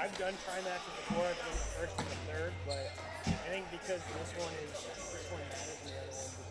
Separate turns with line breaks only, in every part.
I've done tri-matches before. I've done the first and the third, but I think because this one matters and the other one just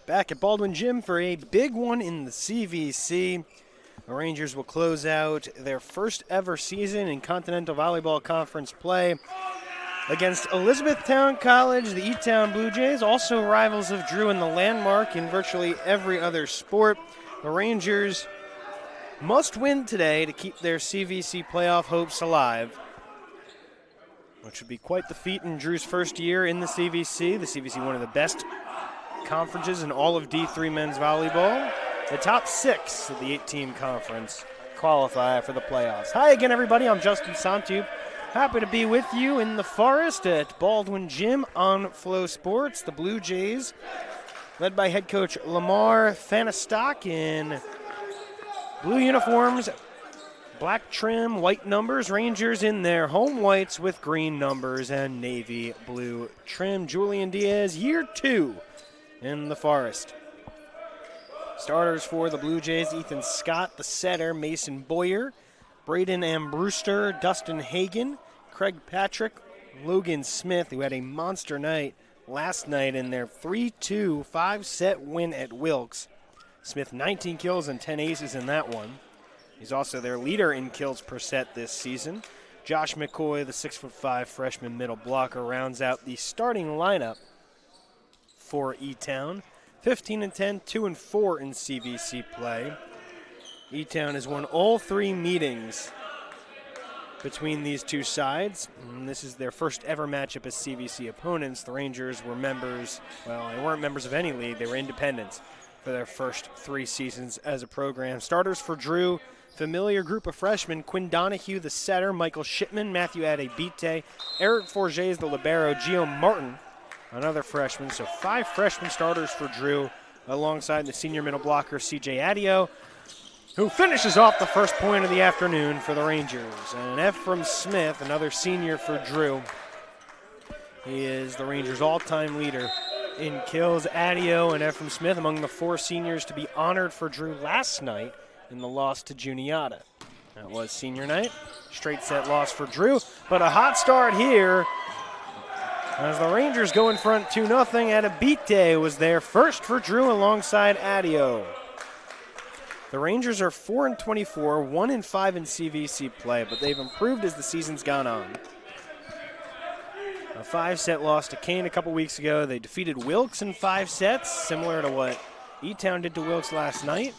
Back at Baldwin Gym for a big one in the CVC. The Rangers will close out their first ever season in Continental Volleyball Conference play against Elizabethtown College, the E-Town Blue Jays, also rivals of Drew in the landmark in virtually every other sport. The Rangers must win today to keep their CVC playoff hopes alive, which would be quite the feat in Drew's first year in the CVC. The CVC, one of the best conferences in all of D3 men's volleyball. The top 6 of the 8-team conference qualify for the playoffs. Hi again, everybody. I'm Justin Santube. Happy to be with you in the forest at Baldwin Gym on Flow Sports. The Blue Jays, led by head coach Lamar Fanistock, in blue uniforms, black trim, white numbers. Rangers in their home whites with green numbers and navy blue trim. Julian Diaz, year 2 in the forest. Starters for the Blue Jays: Ethan Scott, the setter; Mason Boyer, Braden Ambruster, Dustin Hagan, Craig Patrick, Logan Smith, who had a monster night last night in their 3-2 5-set win at Wilkes. Smith 19 kills and 10 aces in that one. He's also their leader in kills per set this season. Josh McCoy, the 6'5" freshman middle blocker, rounds out the starting lineup for E-Town. 15-10, 2-4 in CVC play. E-Town has won all 3 meetings between these two sides. And this is their first ever matchup as CVC opponents. The Rangers were members, well, they weren't members of any league. They were independents for their first 3 seasons as a program. Starters for Drew, familiar group of freshmen: Quinn Donahue, the setter; Michael Shipman, Matthew Adebite, Eric Forges, the libero; Gio Martin, another freshman. So 5 freshman starters for Drew, alongside the senior middle blocker CJ Adio, who finishes off the first point of the afternoon for the Rangers. And Ephraim Smith, another senior for Drew. He is the Rangers' all-time leader in kills. Adio and Ephraim Smith among the 4 seniors to be honored for Drew last night in the loss to Juniata. That was senior night. Straight set loss for Drew, but a hot start here as the Rangers go in front 2-0. Adebite was there first for Drew alongside Adio. The Rangers are 4-24, 1-5 in CVC play, but they've improved as the season's gone on. A 5-set loss to Kane a couple weeks ago. They defeated Wilkes in 5 sets, similar to what E-Town did to Wilkes last night.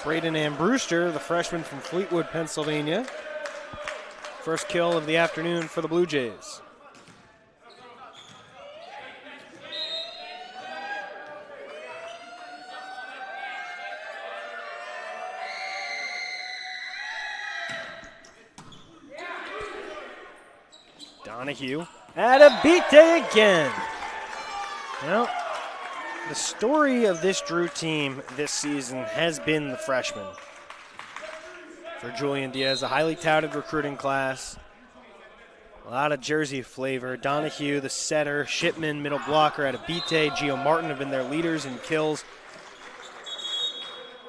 Braden Ambruster, the freshman from Fleetwood, Pennsylvania. First kill of the afternoon for the Blue Jays. Donahue, Adebite again. Well, the story of this Drew team this season has been the freshmen. For Julian Diaz, a highly touted recruiting class. A lot of jersey flavor. Donahue, the setter; Shipman, middle blocker; Adebite, Gio Martin have been their leaders in kills.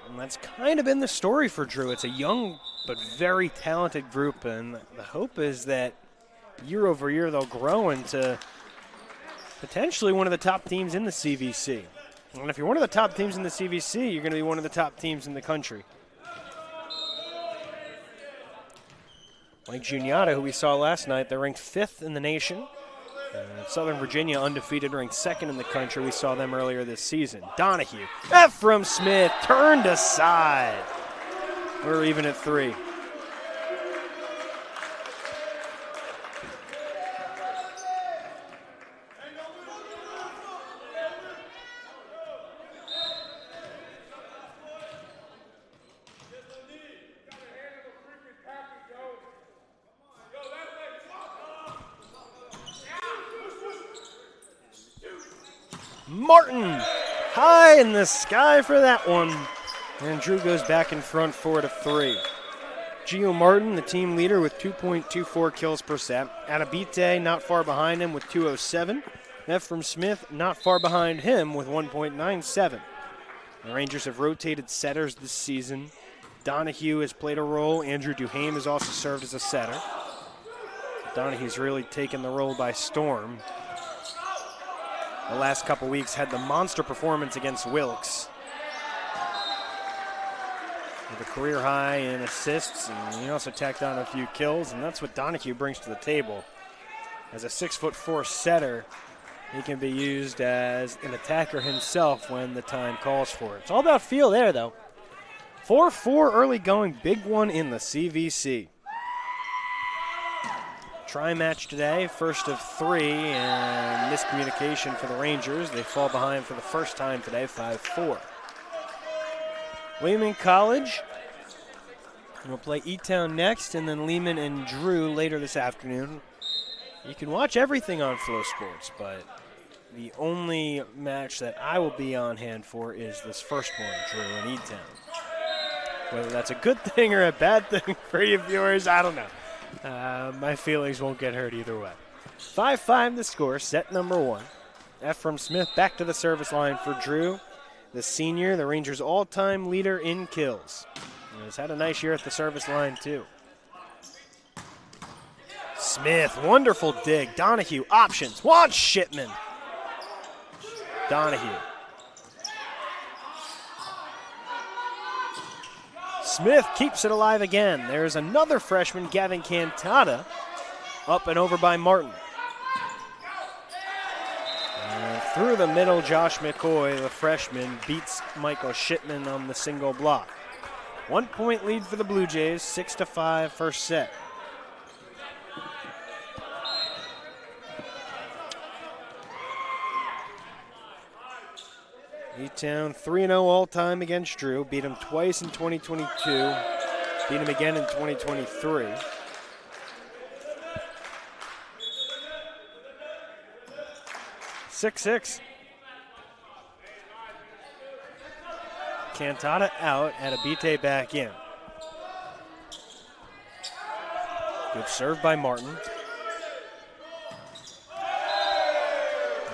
And that's kind of been the story for Drew. It's a young but very talented group, and the hope is that year over year they'll grow into potentially one of the top teams in the CVC. And if you're one of the top teams in the CVC, you're going to be one of the top teams in the country. Like Juniata, who we saw last night, they're ranked 5th in the nation. Southern Virginia, undefeated, ranked 2nd in the country. We saw them earlier this season. Donahue, Ephraim Smith, turned aside. We're even at 3. Martin, high in the sky for that one. And Drew goes back in front 4-3. Gio Martin, the team leader, with 2.24 kills per set. Adebite not far behind him with 2.07. Ephraim Smith not far behind him with 1.97. The Rangers have rotated setters this season. Donahue has played a role. Andrew Duhame has also served as a setter. Donahue's really taken the role by storm. the last couple weeks had the monster performance against Wilkes, with a career high in assists, and he also tacked on a few kills, and that's what Donahue brings to the table. As a 6'4" setter, he can be used as an attacker himself when the time calls for it. It's all about feel there, though. 4-4 early going, big one in the CVC. Try match today, first of 3, and miscommunication for the Rangers. They fall behind for the first time today, 5-4. Lehman College will play E-Town next, and then Lehman and Drew later this afternoon. You can watch everything on Flow Sports, but the only match that I will be on hand for is this first one, Drew and E-Town. Whether that's a good thing or a bad thing for you viewers, I don't know. My feelings won't get hurt either way. 5-5 the score, set number 1. Ephraim Smith back to the service line for Drew. The senior, the Rangers' all-time leader in kills. And has had a nice year at the service line, too. Smith, wonderful dig. Donahue, options, wants Shipman. Donahue. Smith keeps it alive again. There's another freshman, Gavin Cantata, up and over by Martin. Through the middle, Josh McCoy, the freshman, beats Michael Shipman on the single block. 1 point lead for the Blue Jays, 6-5 first set. E-Town 3-0 all-time against Drew. Beat him twice in 2022. Beat him again in 2023. Six. Cantata out, Adabite back in. Good serve by Martin.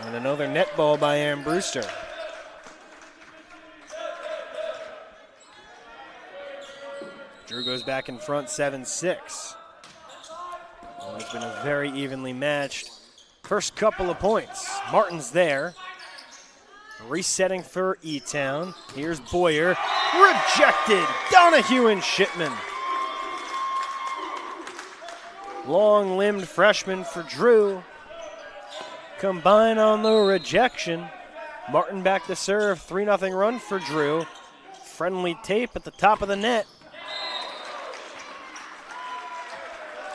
And another net ball by Aaron Brewster. Drew goes back in front, 7-6. Well, it's been a very evenly matched first couple of points. Martin's there. Resetting for E-Town. Here's Boyer. Rejected. Donahue and Shipman. Long-limbed freshman for Drew. Combine on the rejection. Martin back to serve. 3-0 run for Drew. Friendly tape at the top of the net.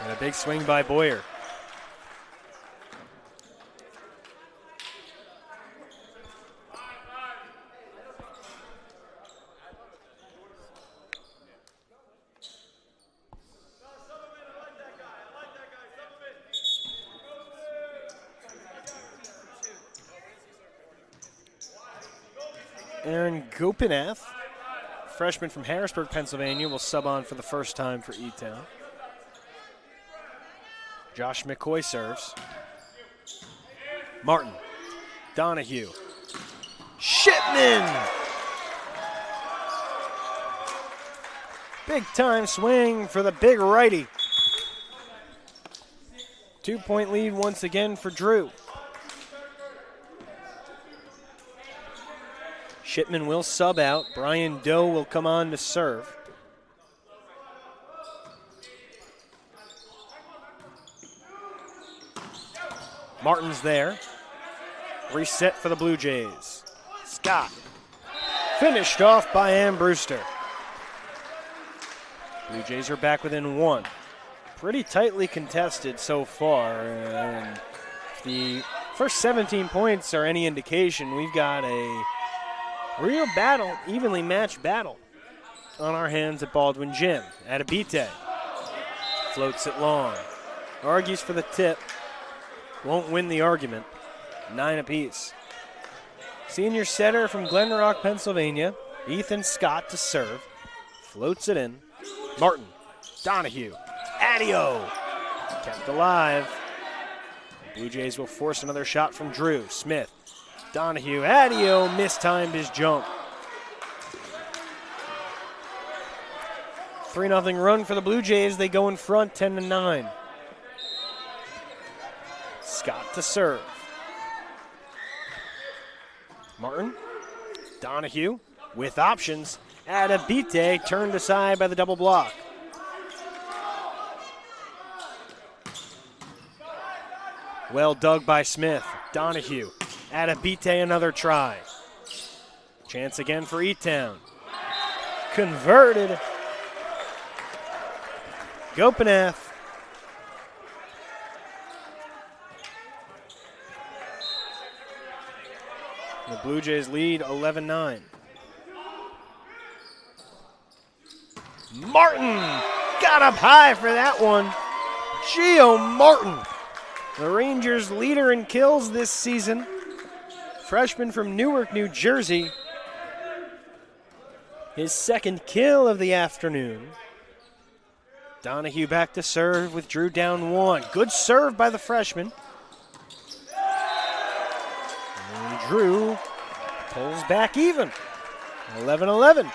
And a big swing by Boyer. Aaron Gopinath, freshman from Harrisburg, Pennsylvania, will sub on for the first time for E-Town. Josh McCoy serves. Martin. Donahue. Shipman! Big time swing for the big righty. 2-point lead once again for Drew. Shipman will sub out. Brian Doe will come on to serve. Martin's there. Reset for the Blue Jays. Scott. Finished off by Ann Brewster. Blue Jays are back within 1. Pretty tightly contested so far. And if the first 17 points are any indication, we've got a real battle, evenly matched battle on our hands at Baldwin Gym. Adabite floats it long. Argues for the tip. Won't win the argument. 9 apiece. Senior setter from Glen Rock, Pennsylvania, Ethan Scott to serve. Floats it in. Martin. Donahue. Adio. Kept alive. Blue Jays will force another shot from Drew. Smith. Donahue. Adio mistimed his jump. 3-0 run for the Blue Jays. They go in front 10-9. Scott to serve. Martin, Donahue with options. Adabite turned aside by the double block. Well dug by Smith. Donahue. Adabite another try. Chance again for E-Town. Converted. Gopinath. The Blue Jays lead 11-9. Martin got up high for that one. Gio Martin, the Rangers' leader in kills this season. Freshman from Newark, New Jersey. His second kill of the afternoon. Donahue back to serve with Drew down one. Good serve by the freshman. And Drew pulls back even. 11-11.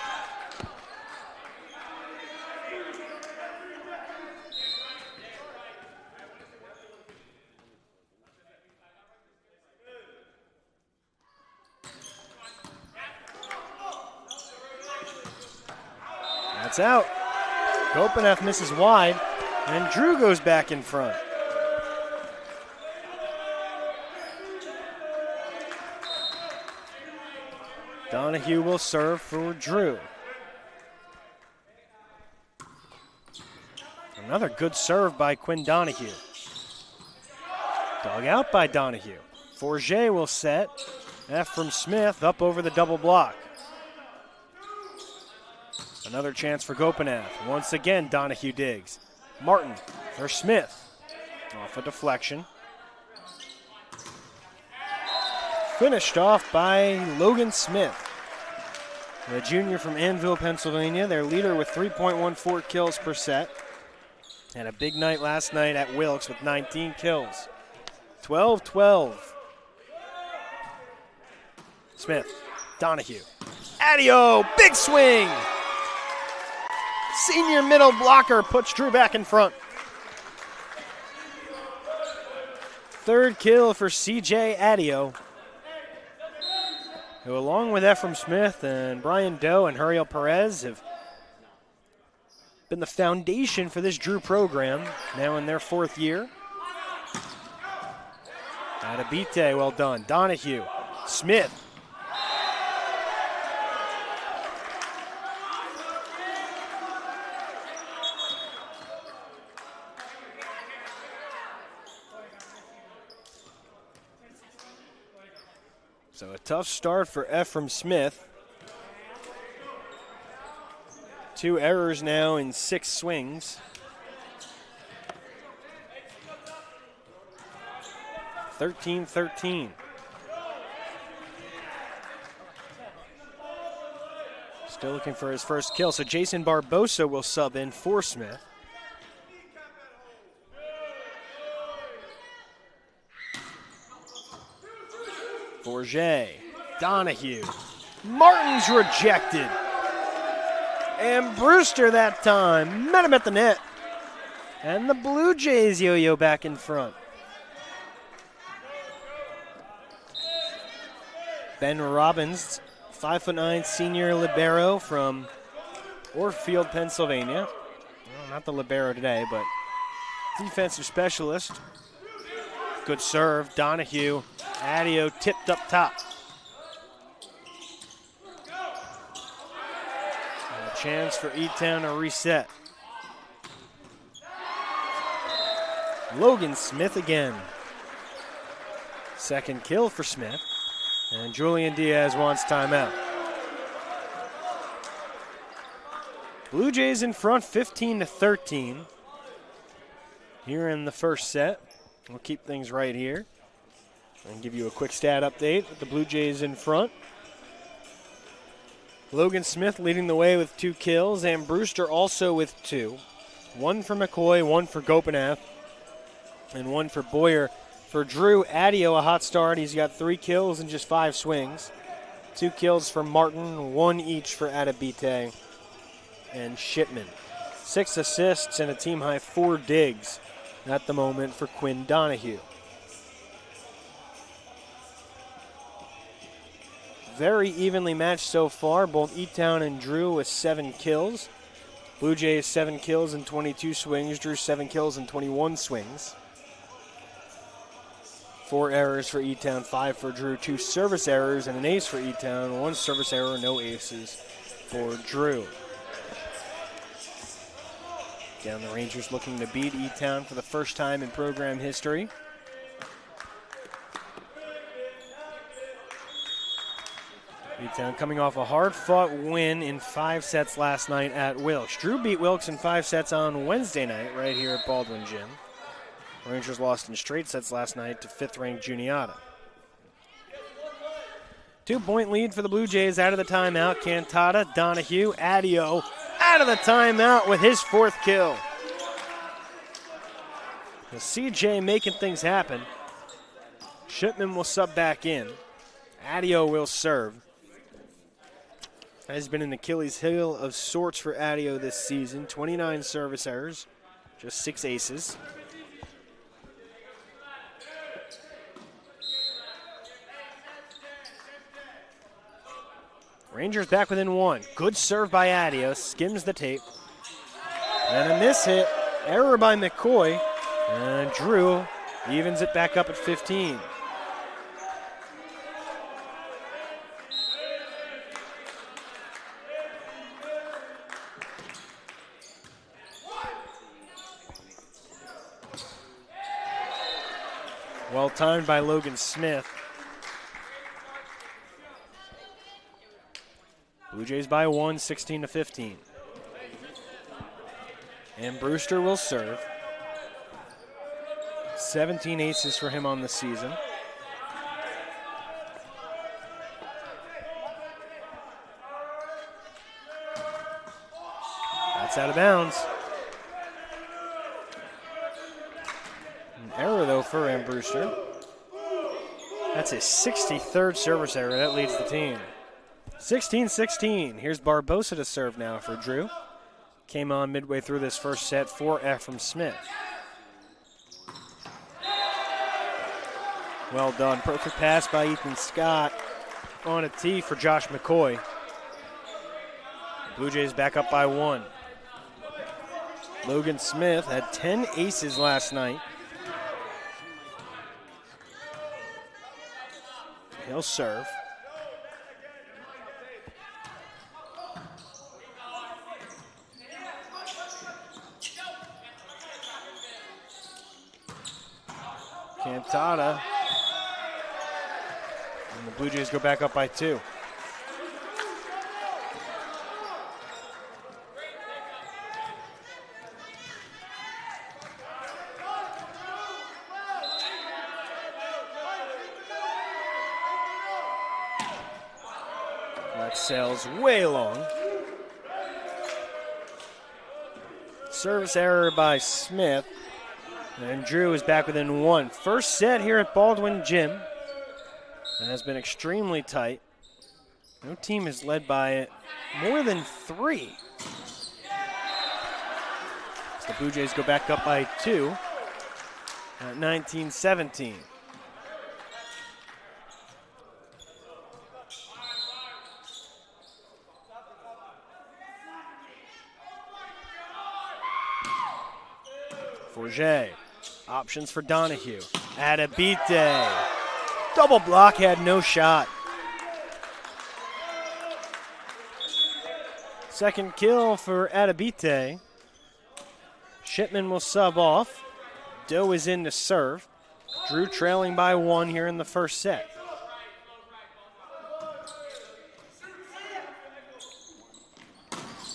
That's out. Gopinath misses wide, and Drew goes back in front. Donahue will serve for Drew. Another good serve by Quinn Donahue. Dug out by Donahue. Forget will set. F from Smith up over the double block. Another chance for Gopinath. Once again, Donahue digs. Martin for Smith. Off a deflection. Finished off by Logan Smith, the junior from Annville, Pennsylvania, their leader with 3.14 kills per set. Had a big night last night at Wilkes with 19 kills. 12-12. Smith, Donahue. Adio, big swing! Senior middle blocker puts Drew back in front. Third kill for C.J. Adio, who along with Ephraim Smith and Brian Doe and Huriel Perez have been the foundation for this Drew program, now in their fourth year. Adabite, well done. Donahue, Smith. So a tough start for Ephraim Smith. 2 errors now in 6 swings. 13-13. Still looking for his first kill. So Jason Barbosa will sub in for Smith. Forget, Donahue, Martin's rejected. And Brewster that time met him at the net. And the Blue Jays yo-yo back in front. Ben Robbins, 5'9" senior libero from Orfield, Pennsylvania. Well, not the libero today, but defensive specialist. Good serve, Donahue. Adio tipped up top. And a chance for E-Town to reset. Logan Smith again. Second kill for Smith. And Julian Diaz wants timeout. Blue Jays in front 15-13. Here in the first set. We'll keep things right here and give you a quick stat update with the Blue Jays in front. Logan Smith leading the way with 2 kills, and Brewster also with 2. 1 for McCoy, 1 for Gopinath, and 1 for Boyer. For Drew Adio, a hot start. He's got 3 kills in just 5 swings. 2 kills for Martin, 1 each for Adabite and Shipman. 6 assists and a team-high 4 digs at the moment for Quinn Donahue. very evenly matched so far. Both E-Town and Drew with 7 kills. Blue Jays 7 kills and 22 swings. Drew 7 kills and 21 swings. 4 errors for E-Town, 5 for Drew, 2 service errors and an ace for E-Town, 1 service error, no aces for Drew. Down the Rangers looking to beat E-Town for the first time in program history. E-Town coming off a hard-fought win in 5 sets last night at Wilkes. Drew beat Wilkes in 5 sets on Wednesday night right here at Baldwin Gym. Rangers lost in straight sets last night to 5th-ranked Juniata. 2-point lead for the Blue Jays out of the timeout. Cantata, Donahue, Adio out of the timeout with his 4th kill. The CJ making things happen. Shipman will sub back in. Adio will serve. Has been an Achilles heel of sorts for Adio this season. 29 service errors, just 6 aces. Rangers back within 1. Good serve by Adio, skims the tape. And a miss hit, error by McCoy. And Drew evens it back up at 15. Well timed by Logan Smith. Blue Jays by 1, 16-15. And Brewster will serve. 17 aces for him on the season. That's out of bounds. An error, though, for Ram Brewster. That's his 63rd service error. That leads the team. 16-16. Here's Barbosa to serve now for Drew. Came on midway through this first set for Ephraim Smith. Well done. Perfect pass by Ethan Scott on a tee for Josh McCoy. Blue Jays back up by 1. Logan Smith had 10 aces last night. He'll serve. Cantata. And the Blue Jays go back up by 2. That sails way long. Service error by Smith. And Drew is back within 1. First set here at Baldwin Gym. It has been extremely tight. No team is led by more than 3. So the Blue Jays go back up by 2 at 19-17. Forget. Options for Donahue. Adabite. Double block, had no shot. Second kill for Adabite. Shipman will sub off. Doe is in to serve. Drew trailing by 1 here in the first set.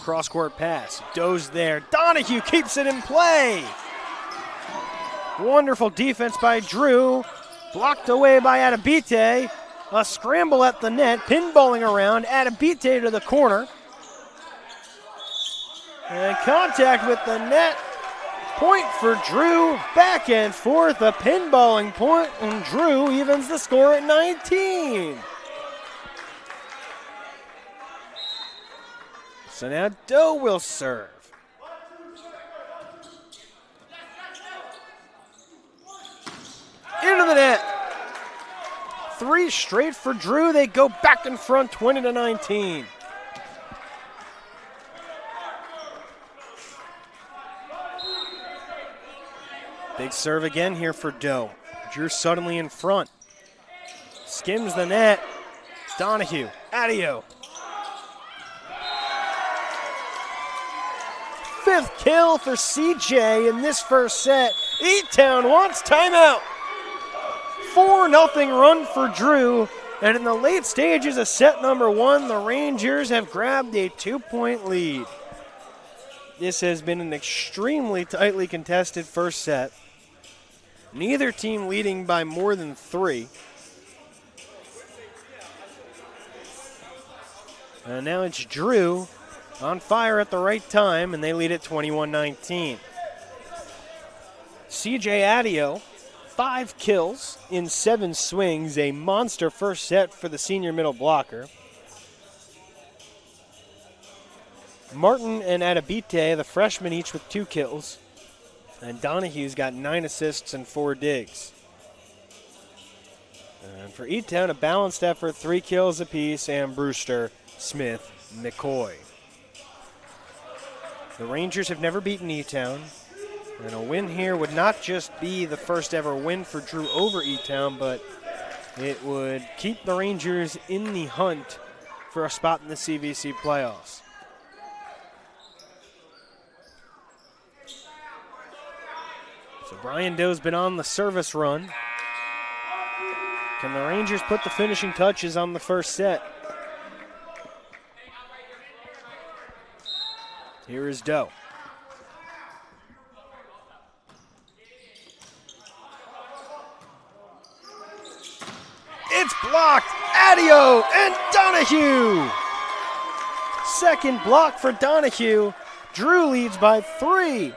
Cross-court pass. Doe's there. Donahue keeps it in play. Wonderful defense by Drew. Blocked away by Adabite. A scramble at the net. Pinballing around. Adabite to the corner. And contact with the net. Point for Drew. Back and forth. A pinballing point. And Drew evens the score at 19. So now Doe will serve. Into the net. 3 straight for Drew. They go back in front, 20-19. Big serve again here for Doe. Drew suddenly in front. Skims the net. Donahue, Adio. 5th kill for CJ in this first set. E-Town wants timeout. 4-0 run for Drew. And in the late stages of set number 1, the Rangers have grabbed a 2-point lead. This has been an extremely tightly contested first set. Neither team leading by more than 3. And now it's Drew on fire at the right time, and they lead at 21-19. CJ Adio, 5 kills in 7 swings, a monster first set for the senior middle blocker. Martin and Adabite, the freshmen, each with 2 kills. And Donahue's got 9 assists and 4 digs. And for E-Town, a balanced effort, 3 kills apiece, and Brewster, Smith, McCoy. The Rangers have never beaten E-Town, and a win here would not just be the first ever win for Drew over E-Town, but it would keep the Rangers in the hunt for a spot in the CVC playoffs. So Brian Doe's been on the service run. Can the Rangers put the finishing touches on the first set? Here is Doe. It's blocked. Adio and Donahue. Second block for Donahue. Drew leads by 3.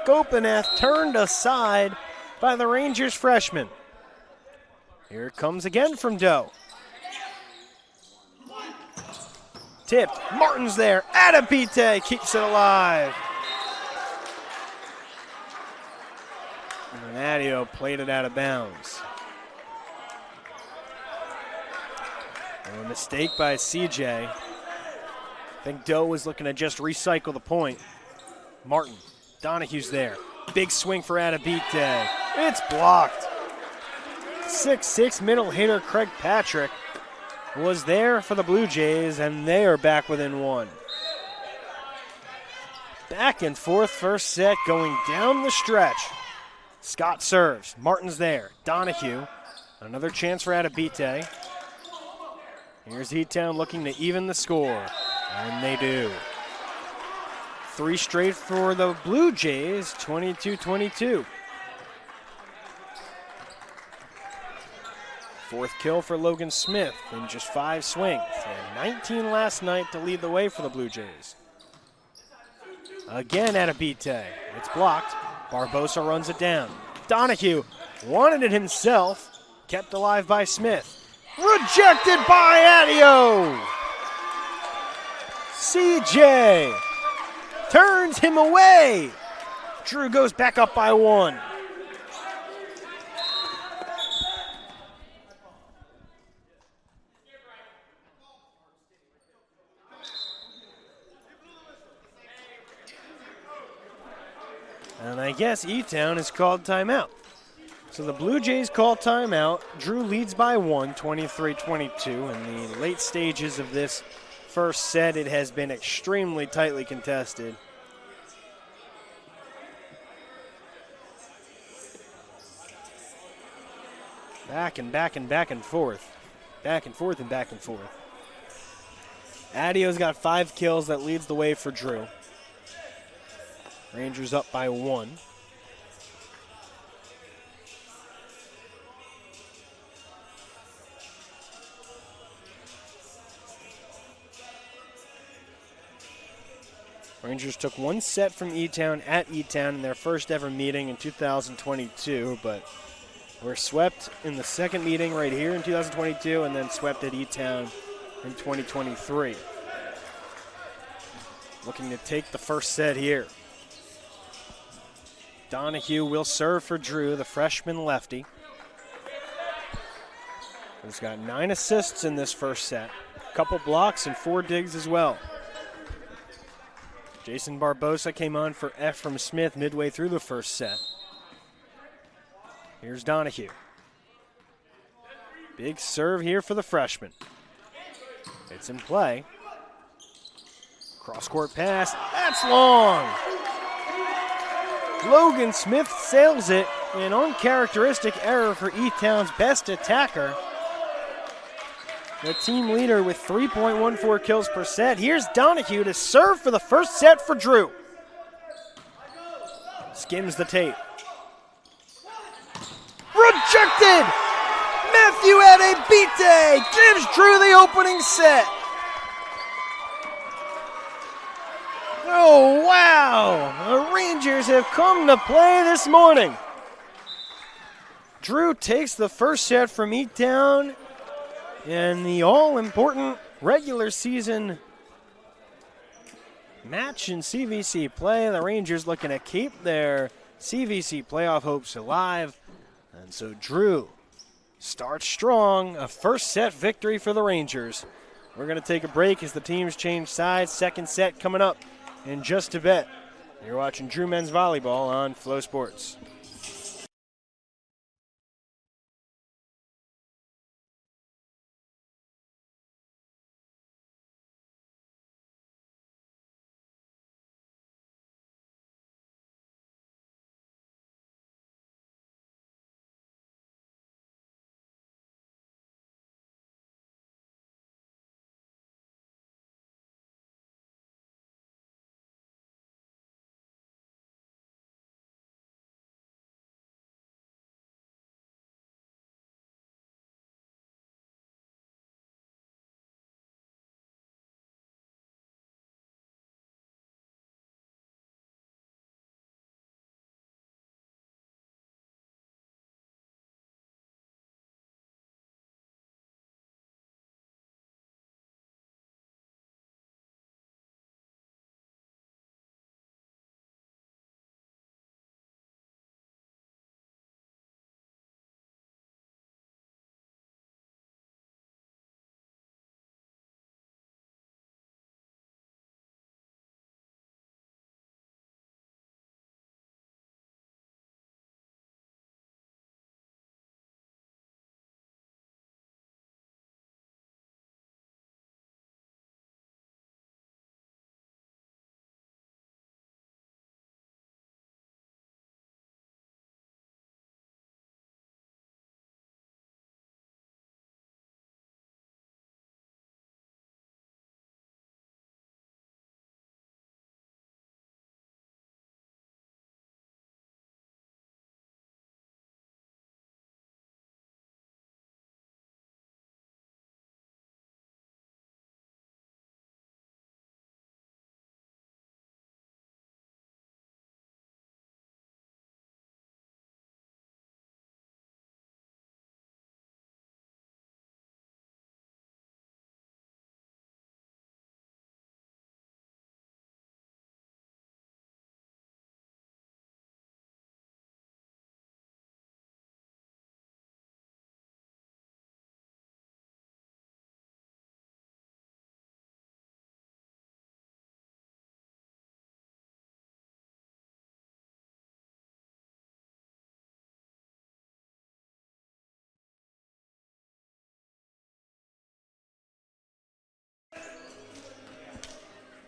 Gopinath turned aside by the Rangers freshman. Here it comes again from Doe. Tipped. Martin's there. Adabite keeps it alive. And Adio played it out of bounds. And a mistake by CJ. I think Doe was looking to just recycle the point. Martin. Donahue's there. Big swing for Adabite. It's blocked. 6'6" middle hitter Craig Patrick was there for the Blue Jays, and they are back within 1. Back and forth first set going down the stretch. Scott serves. Martin's there. Donahue. Another chance for Adabite. Here's E-Town looking to even the score, and they do. 3 straight for the Blue Jays, 22-22. 4th kill for Logan Smith in just 5 swings, and 19 last night to lead the way for the Blue Jays. Again Adabite, it's blocked. Barbosa runs it down. Donahue wanted it himself, kept alive by Smith. Rejected by Adio! CJ turns him away. Drew goes back up by 1. And I guess E-Town has called timeout. So the Blue Jays call timeout. Drew leads by 1, 23-22. In the late stages of this first set, it has been extremely tightly contested. Back and back and back and forth. Back and forth and back and forth. Adio's got 5 kills. That leads the way for Drew. Rangers up by 1. Rangers took 1 set from E-Town at E-Town in their first ever meeting in 2022, but were swept in the second meeting right here in 2022 and then swept at E-Town in 2023. Looking to take the first set here. Donahue will serve for Drew, the freshman lefty. He's got 9 assists in this first set. A couple blocks and 4 digs as well. Jason Barbosa came on for Ephraim Smith midway through the first set. Here's Donahue. Big serve here for the freshman. It's in play. Cross-court pass. That's long. Logan Smith sails it. An uncharacteristic error for E-Town's best attacker. The team leader with 3.14 kills per set. Here's Donahue to serve for the first set for Drew. Skims the tape. Rejected! Matthew Adebite gives Drew the opening set. Oh, wow. The Rangers have come to play this morning. Drew takes the first set from E-Town in the all-important regular season match in CVC play. The Rangers looking to keep their CVC playoff hopes alive. And so Drew starts strong, a first set victory for the Rangers. We're going to take a break as the teams change sides. Second set coming up in just a bit. You're watching Drew Men's Volleyball on Flow Sports.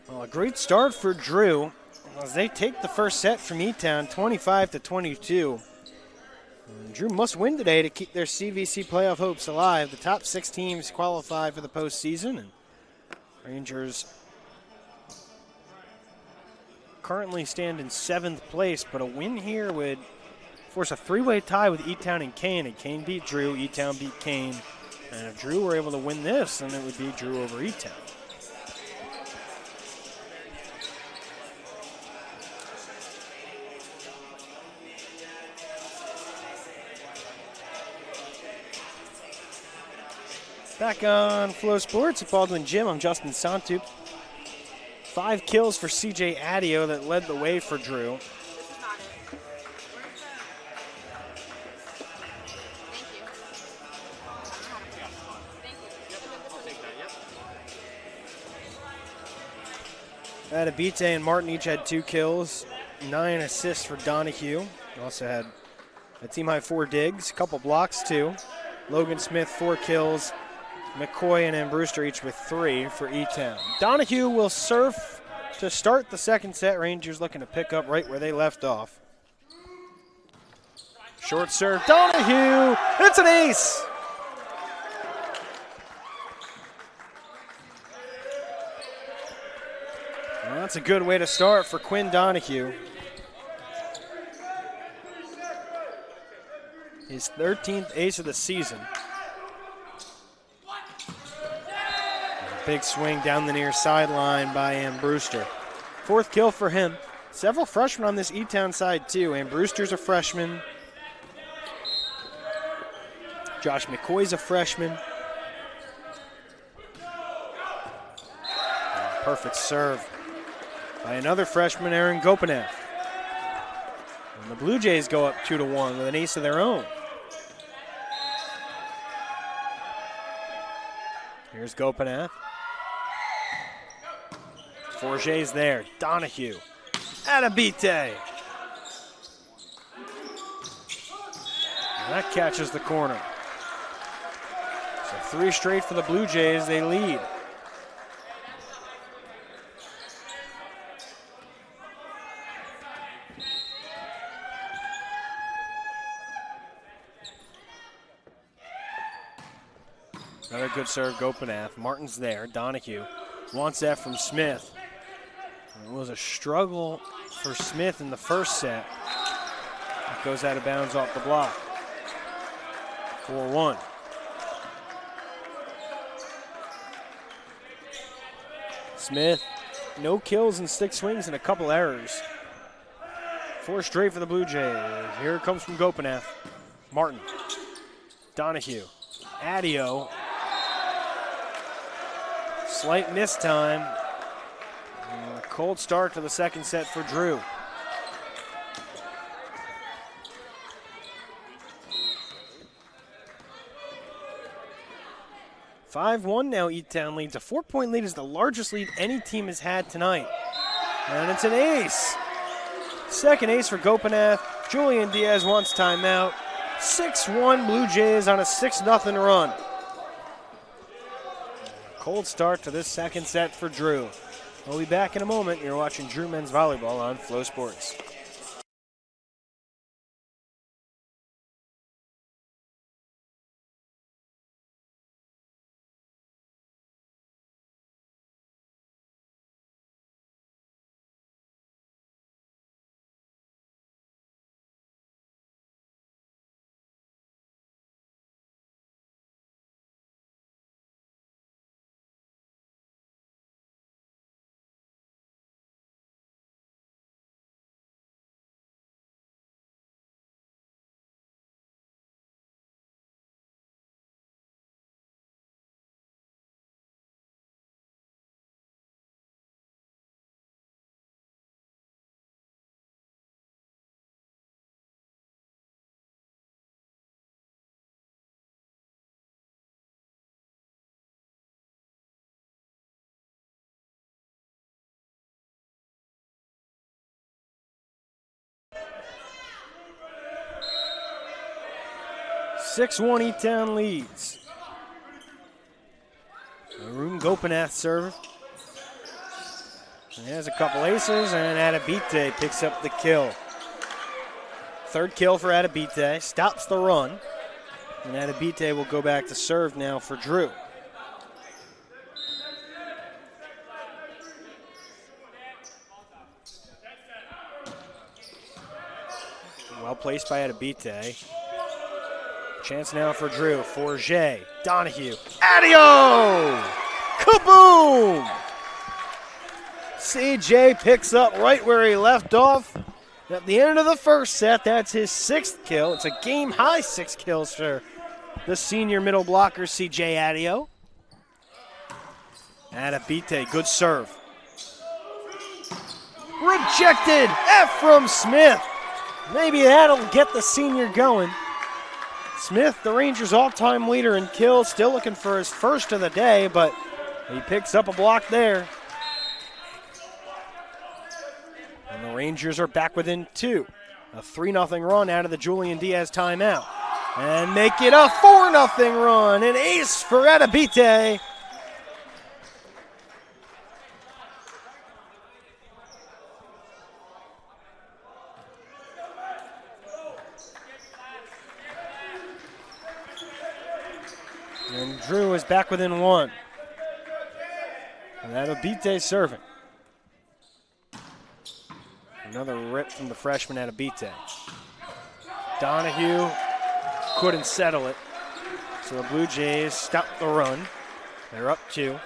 Well, a great start for Drew as they take the first set from E-Town, 25-22. Drew must win today to keep their CVC playoff hopes alive. The top 6 teams qualify for the postseason, and Rangers currently stand in 7th place, but a win here would force a 3-way tie with E-Town and Kane. And Kane beat Drew, E-Town beat Kane. And if Drew were able to win this, then it would be Drew over E-Town. Back on Flow Sports at Baldwin Gym, I'm Justin Santup. 5 kills for CJ Adio that led the way for Drew. Adabite and Martin each had 2 kills, 9 assists for Donahue. Also had a team-high 4 digs, a couple blocks too. Logan Smith 4 kills, McCoy and Brewster each with 3 for E-Town. Donahue will serve to start the second set. Rangers looking to pick up right where they left off. Short serve, Donahue, it's an ace! Well, that's a good way to start for Quinn Donahue. His 13th ace of the season. A big swing down the near sideline by Brewster. 4th kill for him. Several freshmen on this E-Town side too. Brewster's a freshman. Josh McCoy's a freshman. Perfect serve by another freshman, Aaron Gopanev. And the Blue Jays go up 2-1 with an ace of their own. Here's Gopanev. Forget's there. Donahue. Adabite. And that catches the corner. So 3 straight for the Blue Jays. They lead. Another good serve, Gopanev. Martin's there. Donahue wants that from Smith. It was a struggle for Smith in the first set. It goes out of bounds off the block. 4-1. Smith, no kills and 6 swings and a couple errors. 4 straight for the Blue Jays. Here it comes from Gopanev. Martin. Donahue. Adio. Slight miss time. And a cold start to the second set for Drew. (5-1) now. E-Town leads. A 4-point lead is the largest lead any team has had tonight. And it's an ace. Second ace for Gopanev. Julian Diaz wants timeout. 6-1 Blue Jays on a 6-0 run. Cold start to this second set for Drew. We'll be back in a moment. You're watching Drew Men's Volleyball on Flow Sports. (6-1) E-Town leads. Arun Gopanev serve. He has a couple aces, and Adabite picks up the kill. 3rd kill for Adabite, stops the run. And Adabite will go back to serve now for Drew. Well placed by Adabite. Chance now for Drew. Forget. Donahue. Adio! Kaboom! CJ picks up right where he left off. At the end of the first set, that's his 6th kill. It's a game-high 6 kills for the senior middle blocker, CJ Adio. Adabite, good serve. Rejected! Ephraim Smith. Maybe that'll get the senior going. Smith, the Rangers' all-time leader in kills, still looking for his first of the day, but he picks up a block there. Rangers are back within 2. A 3-0 run out of the Julian Diaz timeout. And make it a 4-0 run. An ace for Adebite. And Drew is back within 1. And Adebite serving. Another rip from the freshman Adebite. Donahue couldn't settle it. So the Blue Jays stopped the run. They're up 2.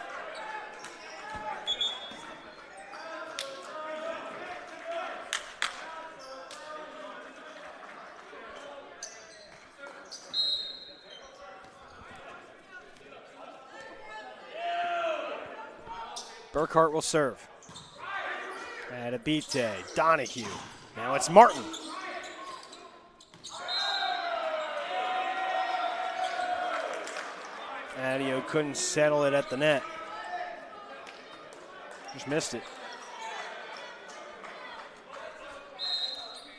Burkhart will serve. Adebite, Donahue. Now it's Martin. Adio couldn't settle it at the net. Just missed it.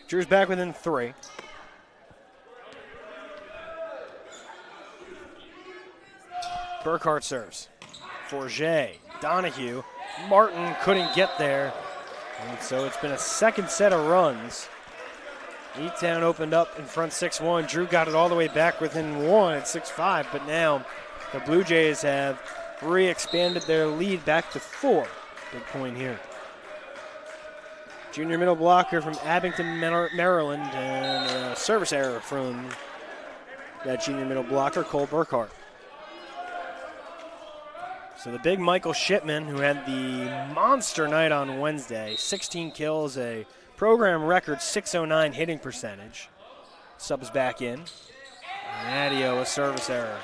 Drew's back within 3. Burkhart serves. Forget, Donahue. Martin couldn't get there. And so it's been a second set of runs. E-Town opened up in front 6-1. Drew got it all the way back within 1 at 6-5, but now the Blue Jays have re-expanded their lead back to 4. Big point here. Junior middle blocker from Abington, Maryland, and a service error from that junior middle blocker, Cole Burkhart. So the big Michael Shipman, who had the monster night on Wednesday, 16 kills, a program record .609 hitting percentage, subs back in. And Adio, a service error.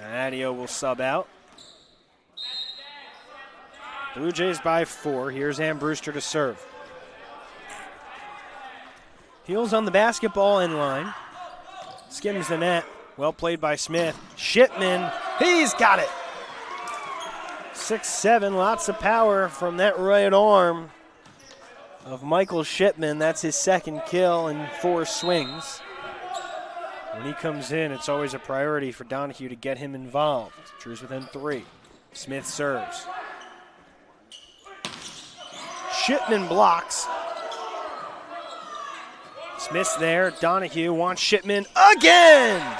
And Adio will sub out. Blue Jays by 4. Here's Am Brewster to serve. Heels on the basketball end line. Skims the net. Well played by Smith. Shipman, he's got it. 6-7, lots of power from that right arm of Michael Shipman. That's his second kill in 4 swings. When he comes in, it's always a priority for Donahue to get him involved. Drew's within 3. Smith serves. Shipman blocks. Smith's there. Donahue wants Shipman again.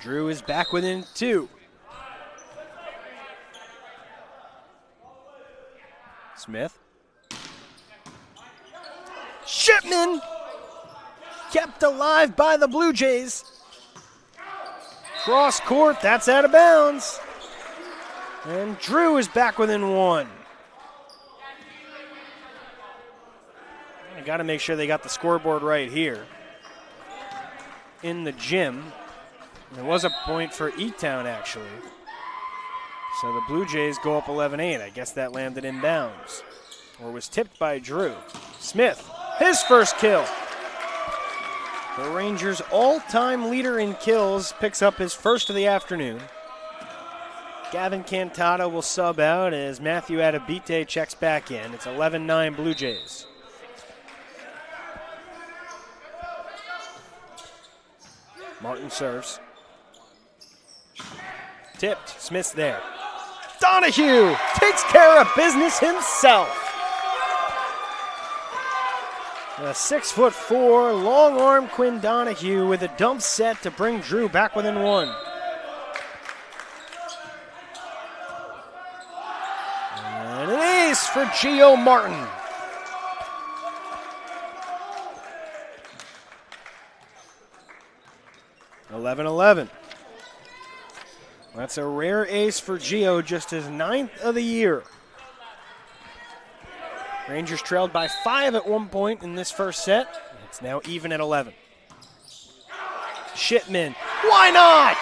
Drew is back within 2. Smith. Shipman kept alive by the Blue Jays. Cross court, that's out of bounds. And Drew is back within 1. I got to make sure they got the scoreboard right here. In the gym. There was a point for E-Town, actually. So the Blue Jays go up 11-8. I guess that landed in bounds. Or was tipped by Drew. Smith, his first kill. The Rangers' all-time leader in kills picks up his first of the afternoon. Gavin Cantata will sub out as Matthew Adebite checks back in. It's 11-9 Blue Jays. Martin serves. Tipped. Smith's there. Donahue takes care of business himself. A 6'4", long arm Quinn Donahue with a dump set to bring Drew back within 1. And an ace for Gio Martin. (11-11). That's a rare ace for Gio, just his 9th of the year. Rangers trailed by 5 at one point in this first set. It's now even at 11. Shipman, why not?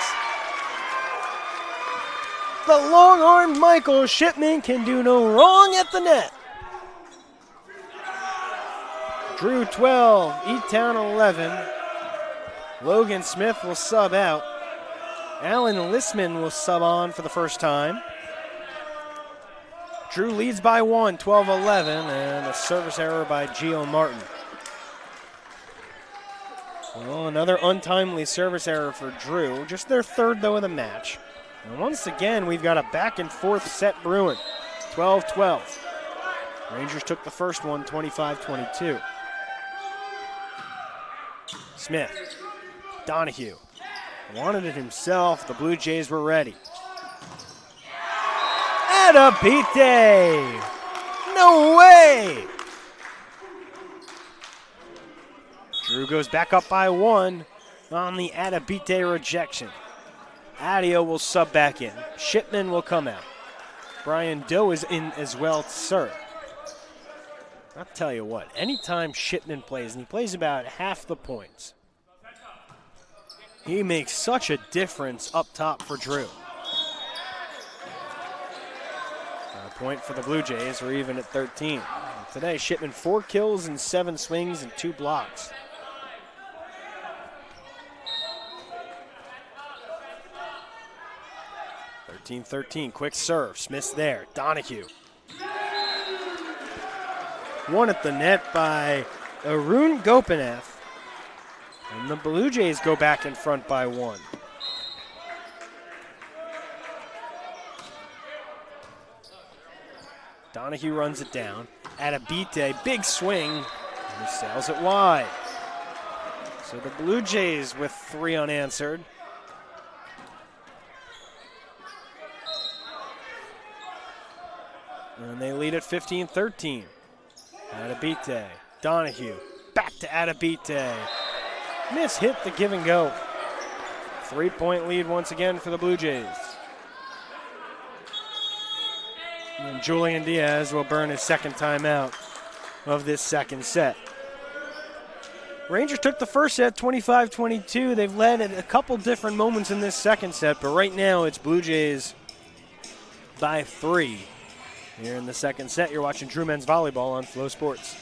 the long-armed Michael. Shipman can do no wrong at the net. Drew 12, E-Town 11. Logan Smith will sub out. Alan Listman will sub on for the first time. Drew leads by 1, 12-11, and a service error by Gio Martin. Well, another untimely service error for Drew. Just their third, though, of the match. And once again, we've got a back-and-forth set brewing. 12-12. Rangers took the first one, 25-22. Smith. Donahue. Wanted it himself. The Blue Jays were ready. Adabite! No way! Drew goes back up by 1 on the Adabite rejection. Adio will sub back in. Shipman will come out. Brian Doe is in as well to serve. I'll tell you what, anytime Shipman plays, and he plays about half the points, he makes such a difference up top for Drew. A point for the Blue Jays. We're even at 13. Today, Shipman 4 kills and 7 swings and 2 blocks. (13-13), quick serve. Smith's there. Donahue. One at the net by Arun Gopinath. And the Blue Jays go back in front by 1. Donahue runs it down. Adabite, big swing. And he sails it wide. So the Blue Jays with 3 unanswered. And they lead at 15-13. Adabite, Donahue, back to Adabite. Miss hit the give and go. 3-point lead once again for the Blue Jays. And Julian Diaz will burn his second timeout of this second set. Rangers took the first set 25-22. They've led at a couple different moments in this second set, but right now it's Blue Jays by 3. Here in the second set, you're watching Drew Men's Volleyball on Flow Sports.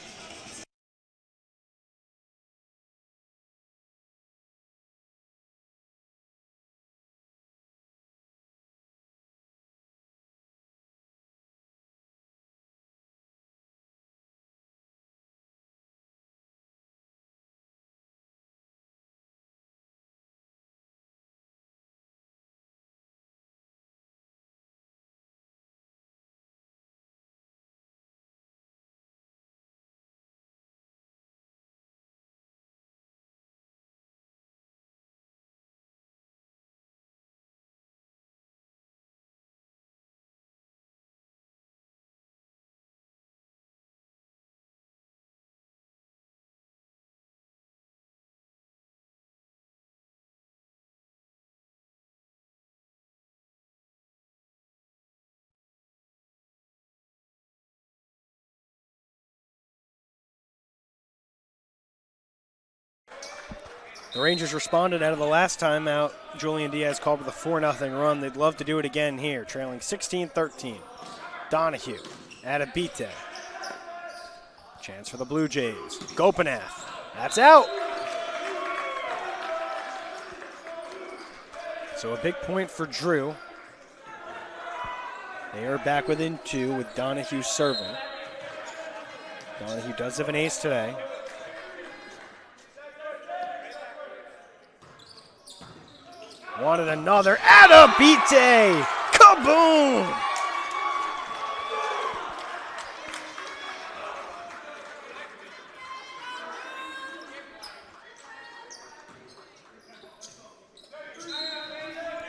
The Rangers responded out of the last timeout. Julian Diaz called with a 4-0 run. They'd love to do it again here, trailing 16-13. Donahue, Adabite. Chance for the Blue Jays. Gopinath, that's out. So a big point for Drew. They are back within 2 with Donahue serving. Donahue does have an ace today. Wanted another. Adabite! Kaboom!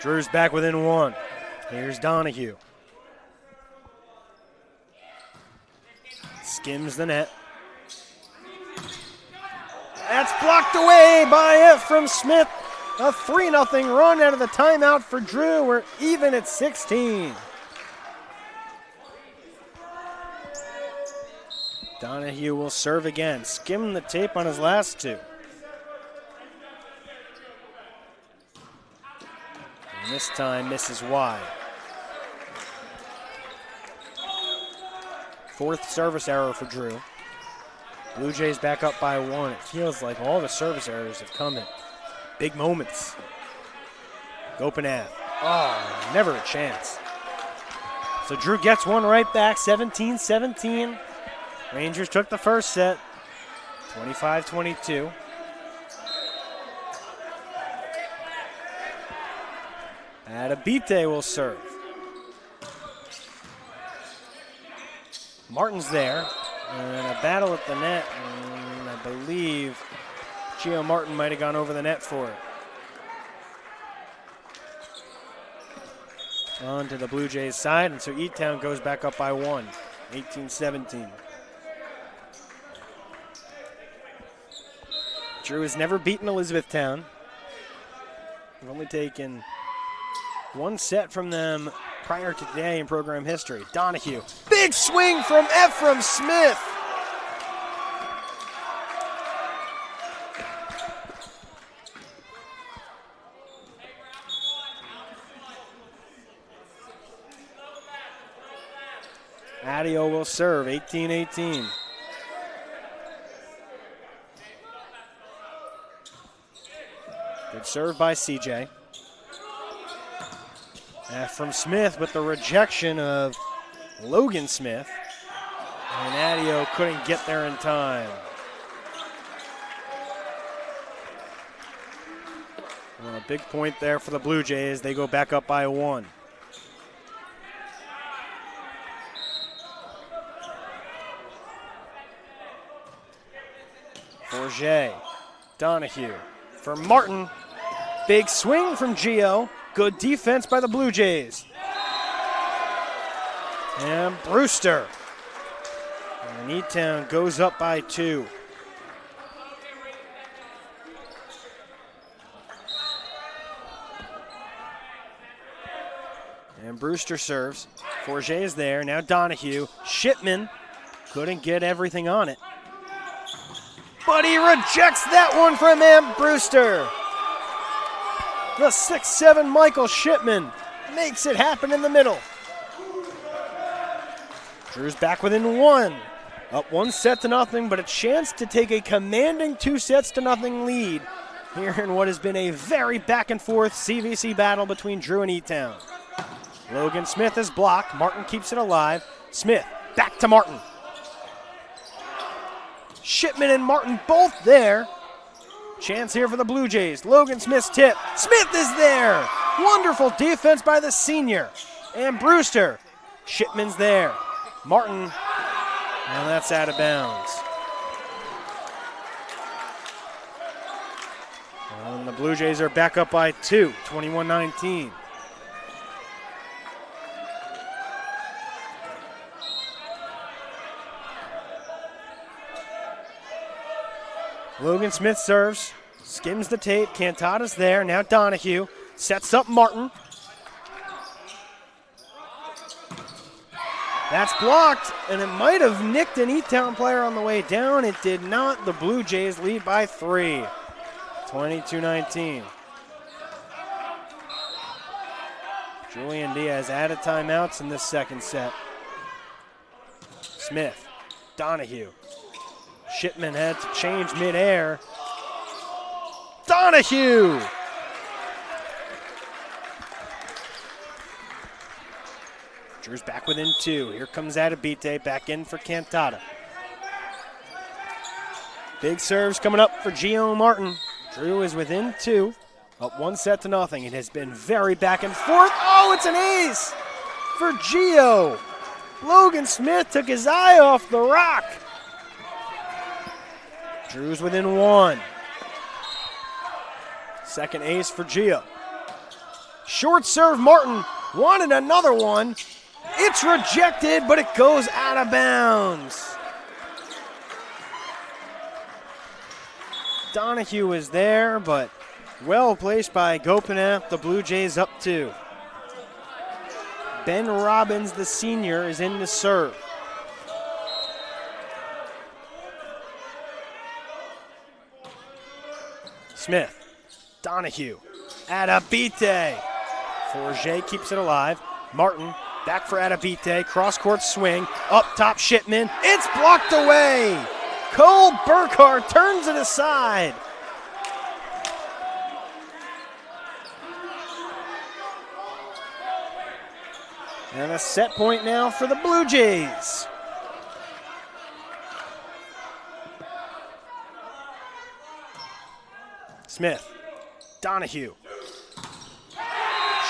Drew's back within 1. Here's Donahue. Skims the net. That's blocked away by it from Smith. A 3-0 run out of the timeout for Drew. We're even at 16. Donahue will serve again. Skim the tape on his last 2. And this time misses wide. Fourth service error for Drew. Blue Jays back up by 1. It feels like all the service errors have come in big moments. Gopinath. Oh, never a chance. So Drew gets one right back, 17-17. Rangers took the first set, 25-22. Adabite will serve. Martin's there, and a battle at the net, and I believe Gio Martin might have gone over the net for it. On to the Blue Jays side, and so E-Town goes back up by 1, 18-17. Drew has never beaten Elizabethtown. We've only taken one set from them prior to today in program history. Donahue. Big swing from Ephraim Smith. Adio will serve, 18-18. Good serve by CJ. From Smith with the rejection of Logan Smith. And Adio couldn't get there in time. Well, a big point there for the Blue Jays. They go back up by 1. Forget. Donahue for Martin. Big swing from Gio. Good defense by the Blue Jays. And Brewster. And E-Town goes up by 2. And Brewster serves. Forget is there. Now Donahue. Shipman couldn't get everything on it. But he rejects that one from Brewster. The 6'7" Michael Shipman makes it happen in the middle. Drew's back within 1. Up 1-0, but a chance to take a commanding 2-0 lead here in what has been a very back-and-forth CVC battle between Drew and E-Town. Logan Smith is blocked. Martin keeps it alive. Smith back to Martin. Shipman and Martin both there. Chance here for the Blue Jays. Logan Smith's tip. Smith is there. Wonderful defense by the senior. And Brewster. Shipman's there. Martin. And that's out of bounds. And the Blue Jays are back up by 2, 21-19. Logan Smith serves, skims the tape. Cantata's there. Now Donahue sets up Martin. That's blocked, and it might have nicked an E-Town player on the way down. It did not. The Blue Jays lead by 3, 22-19. Julian Diaz added timeouts in this second set. Smith, Donahue. Shipman had to change midair. Donahue! Drew's back within 2. Here comes Adabite back in for Cantata. Big serves coming up for Gio Martin. Drew is within 2. Up 1-0. It has been very back and forth. Oh, it's an ace for Gio. Logan Smith took his eye off the rock. Drew's within 1. Second ace for Gio. Short serve Martin. Wanted another one. It's rejected, but it goes out of bounds. Donahue is there, but well placed by Gopinath. The Blue Jays up 2. Ben Robbins, the senior, is in to serve. Smith, Donahue, Adabite. Forget keeps it alive. Martin Back for Adabite, cross-court swing, up top Shipman, it's blocked away! Cole Burkhart turns it aside. And a set point now for the Blue Jays. Smith, Donahue.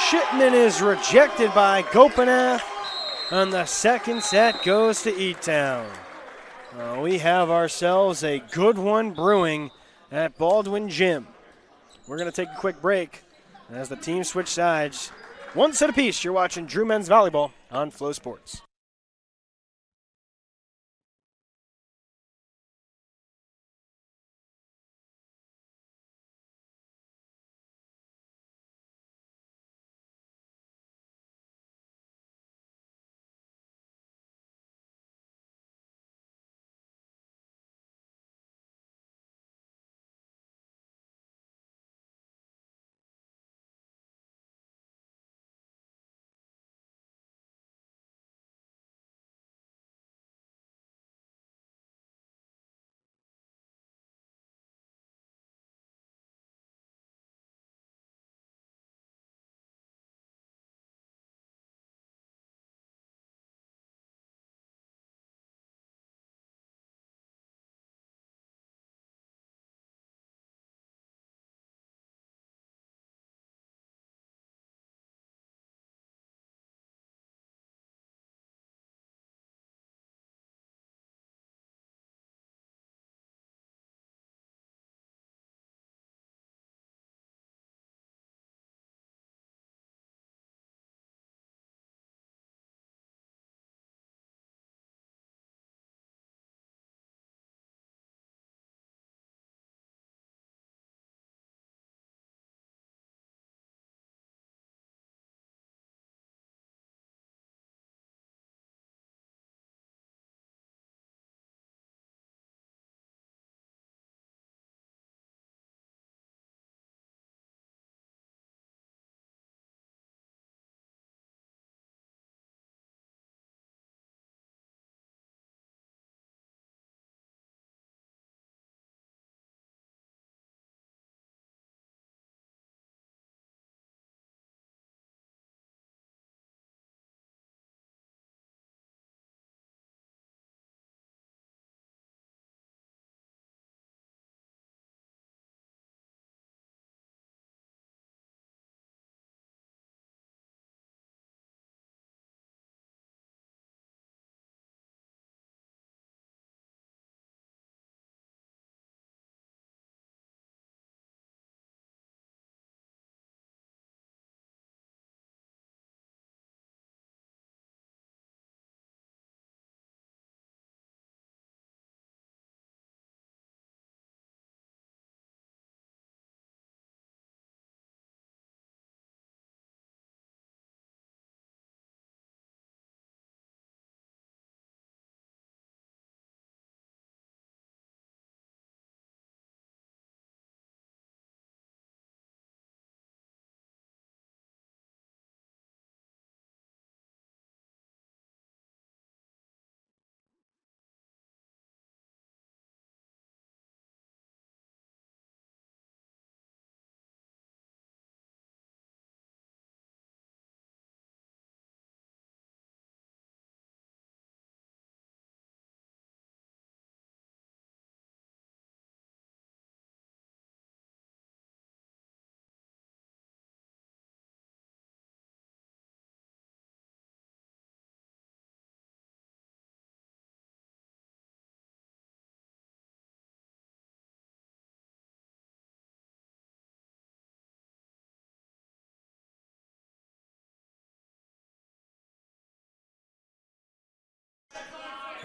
Shipman is rejected by Gopinath, and the second set goes to E-Town. We have ourselves a good one brewing at Baldwin Gym. We're going to take a quick break as the teams switch sides. One set apiece. You're watching Drew Men's Volleyball on Flow Sports.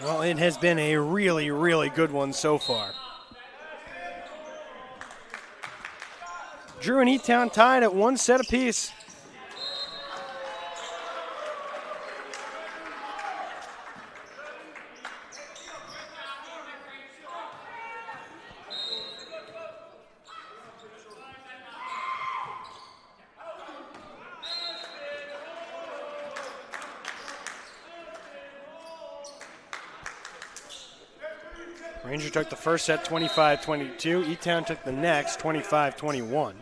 Well, it has been a really, really good one so far. Drew and E-Town tied at one set apiece. Rangers took the first set 25-22. E-Town took the next 25-21.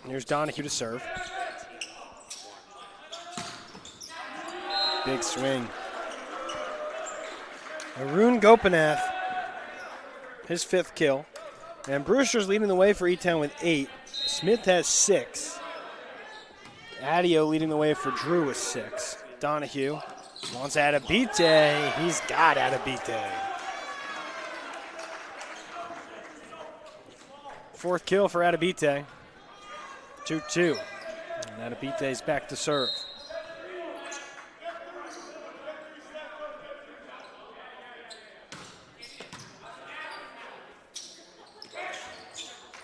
Here's Donahue to serve. Big swing. Arun Gopinath, his 5th kill. And Brewster's leading the way for E-Town with 8. Smith has 6. Adio leading the way for Drew with 6. Donahue wants Adabite. He's got Adabite. 4th kill for Adabite. 2-2. And Adabite's back to serve.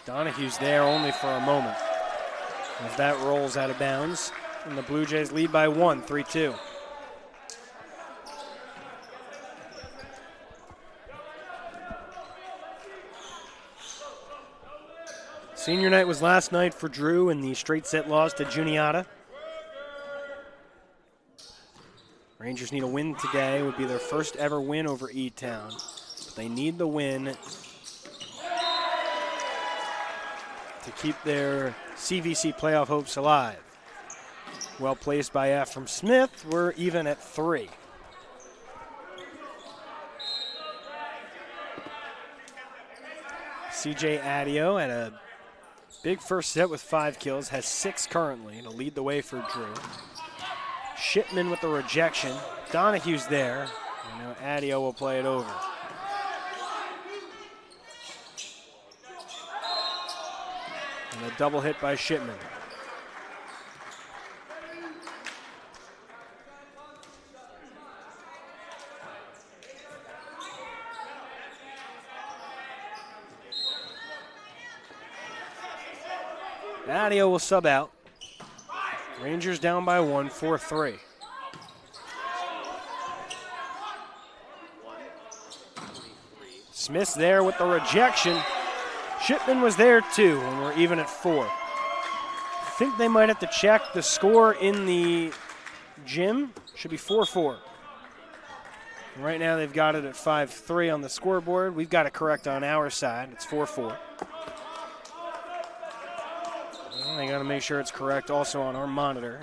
Donahue's there only for a moment as that rolls out of bounds. And the Blue Jays lead by 1, 3-2. Senior night was last night for Drew in the straight set loss to Juniata. Rangers need a win today. It would be their first ever win over E-Town. But they need the win to keep their CVC playoff hopes alive. Well placed by F from Smith. We're even at 3. CJ Adio at a big first set with 5 kills, has 6 currently to lead the way for Drew. Shipman with the rejection. Donahue's there. And now Adio will play it over. And a double hit by Shipman. Adio will sub out. Rangers down by 1, 4-3. Smith's there with the rejection. Shipman was there too, and we're even at 4. I think they might have to check the score in the gym. Should be 4-4. Right now they've got it at 5-3 on the scoreboard. We've got it correct on our side. It's 4-4. They got to make sure it's correct also on our monitor.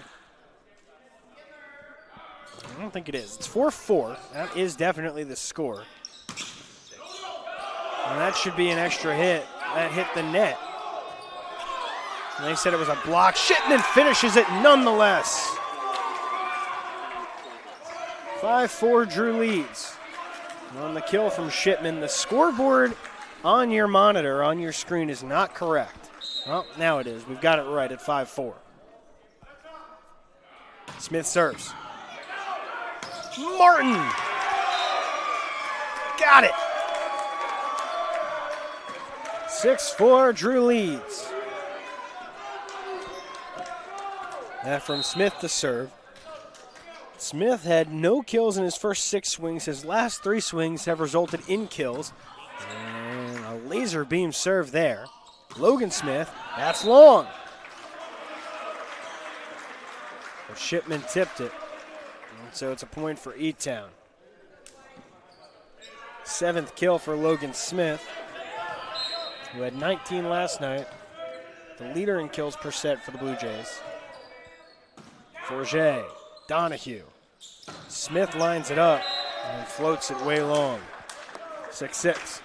I don't think it is. It's 4-4. That is definitely the score. And that should be an extra hit. That hit the net. And they said it was a block. Shipman finishes it nonetheless. 5-4, Drew leads. And on the kill from Shipman, the scoreboard on your monitor, on your screen, is not correct. Well, now it is. We've got it right at 5-4. Smith serves. Martin! Got it! 6-4, Drew leads. That from Smith to serve. Smith had no kills in his first 6 swings. His last 3 swings have resulted in kills. And a laser beam serve there. Logan Smith, that's long. But Shipman tipped it. And so it's a point for E-Town. 7th kill for Logan Smith, who had 19 last night. The leader in kills per set for the Blue Jays. Forget, Donahue. Smith lines it up and floats it way long. 6-6.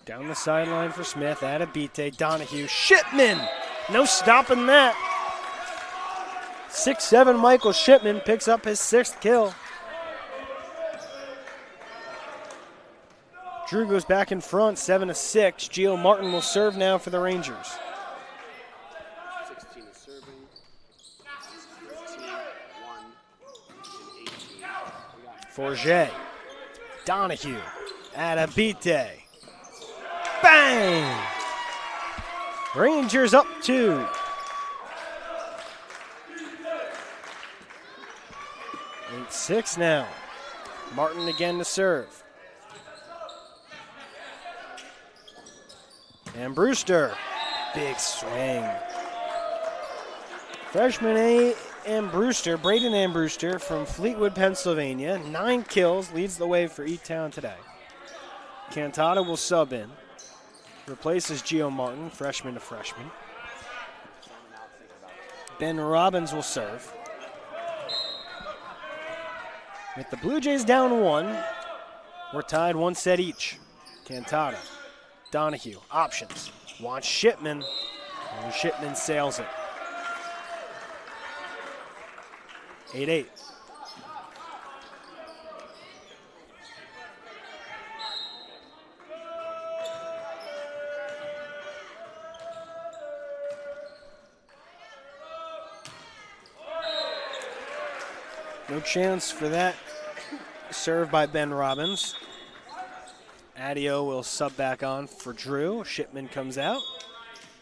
Down the sideline for Smith, Adabite, Donahue, Shipman! No stopping that. 6'7", Michael Shipman picks up his 6th kill. Drew goes back in front, 7-6. Gio Martin will serve now for the Rangers.
16 is serving. 13, 1, and 18.
Forget, Donahue, Adabite. Bang! Rangers up 2. 8-6 now. Martin again to serve. And Brewster, big swing. Freshman Braden Ambrewster from Fleetwood, Pennsylvania. 9 kills, leads the way for E-Town today. Cantata will sub in. Replaces Gio Martin, freshman to freshman. Ben Robbins will serve. With the Blue Jays down 1, we're tied 1 set each. Cantata, Donahue, options. Wants Shipman, and Shipman sails it. 8-8. No chance for that. Served by Ben Robbins. Adio will sub back on for Drew. Shipman comes out.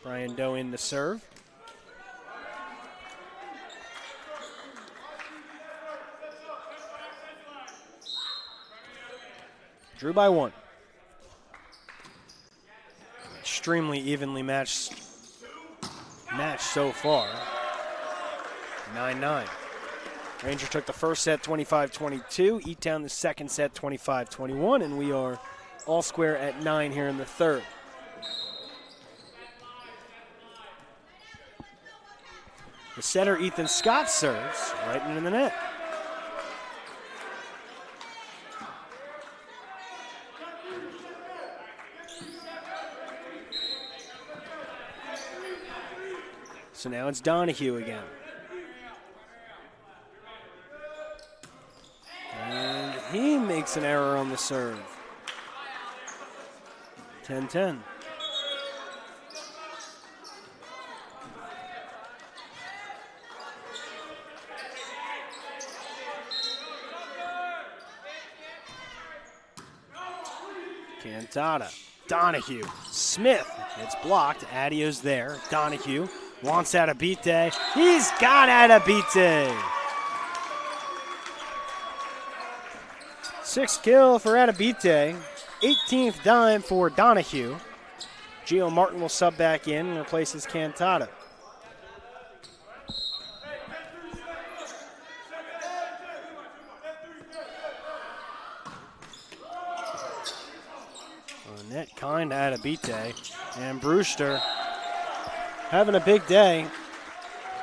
Brian Doe in to serve. Drew by 1. Extremely evenly matched so far. 9-9. Ranger took the first set 25-22. E-Town the second set 25-21, and we are all square at 9 here in the third. The setter Ethan Scott serves right into the net. So now it's Donahue again. And he makes an error on the serve. 10-10. Cantata, Donahue, Smith. It's blocked. Adio's there. Donahue wants Adabite. He's got Adabite. 6th kill for Adabite. 18th dime for Donahue. Gio Martin will sub back in and replaces Cantata. Net kind to Adabite. And Brewster having a big day.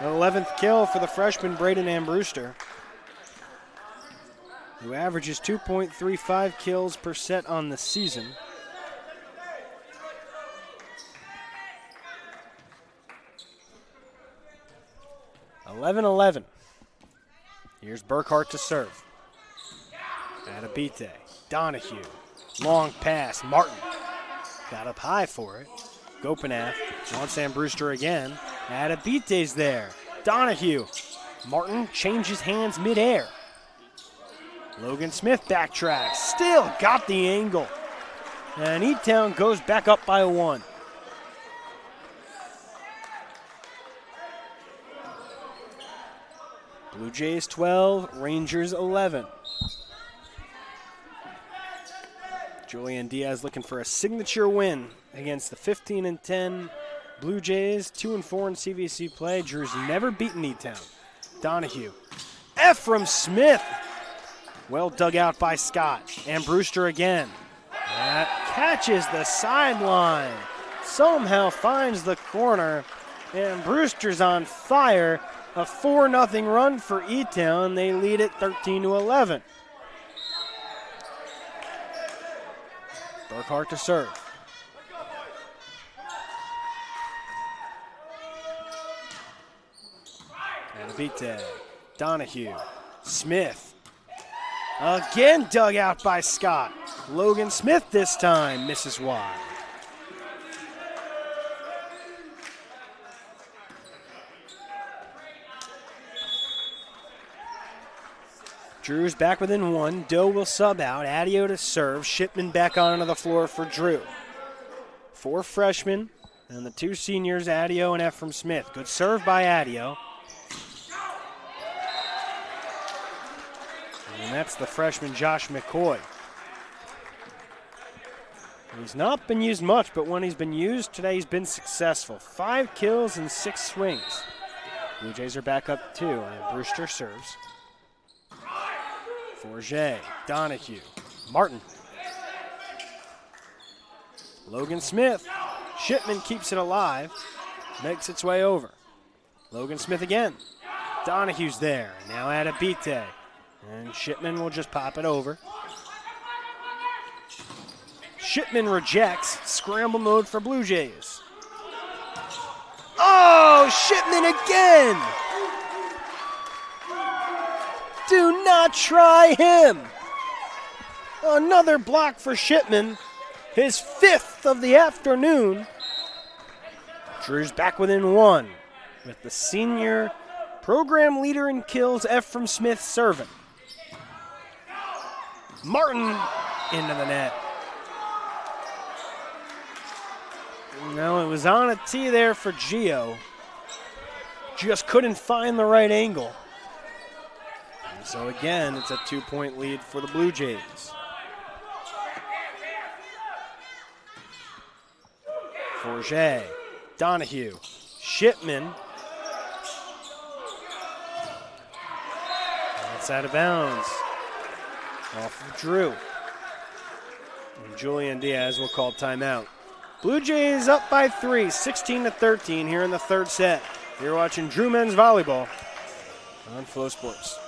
The 11th kill for the freshman Braden Ambrewster, who averages 2.35 kills per set on the season. (11-11). Here's Burkhart to serve. Adabite, Donahue, long pass, Martin got up high for it. Gopinath wants Ambrewster again. Adabite's there. Donahue, Martin changes hands midair. Logan Smith backtracks, still got the angle. And E-Town goes back up by 1. Blue Jays 12, Rangers 11. Julian Diaz looking for a signature win against the 15-10 Blue Jays, 2-4 in CVC play. Drew's never beaten E-Town. Donahue, Ephraim Smith. Well dug out by Scott. And Brewster again. That catches the sideline. Somehow finds the corner. And Brewster's on fire. A 4-0 run for E-Town. They lead it 13-11. Burkhart to serve. Adabite, Donahue, Smith. Again dug out by Scott. Logan Smith this time misses wide. Drew's back within 1. Doe will sub out. Adio to serve. Shipman back onto the floor for Drew. 4 freshmen and the 2 seniors, Adio and Ephraim Smith. Good serve by Adio. And that's the freshman Josh McCoy. He's not been used much, but when he's been used today, he's been successful. 5 kills and 6 swings. Blue Jays are back up 2, and Brewster serves. Forget, Donahue, Martin. Logan Smith. Shipman keeps it alive, makes its way over. Logan Smith again. Donahue's there, now Adabite. And Shipman will just pop it over. Shipman rejects, scramble mode for Blue Jays. Oh, Shipman again! Do not try him! Another block for Shipman, his 5th of the afternoon. Drew's back within 1 with the senior program leader in kills, Ephraim Smith, serving. Martin into the net. No, it was on a tee there for Gio. Just couldn't find the right angle. And so again, it's a 2-point lead for the Blue Jays. Forget, Donahue, Shipman. That's out of bounds. Off of Drew. And Julian Diaz will call timeout. Blue Jays up by 3, 16-13 here in the 3rd set. You're watching Drew Men's Volleyball on Flow Sports.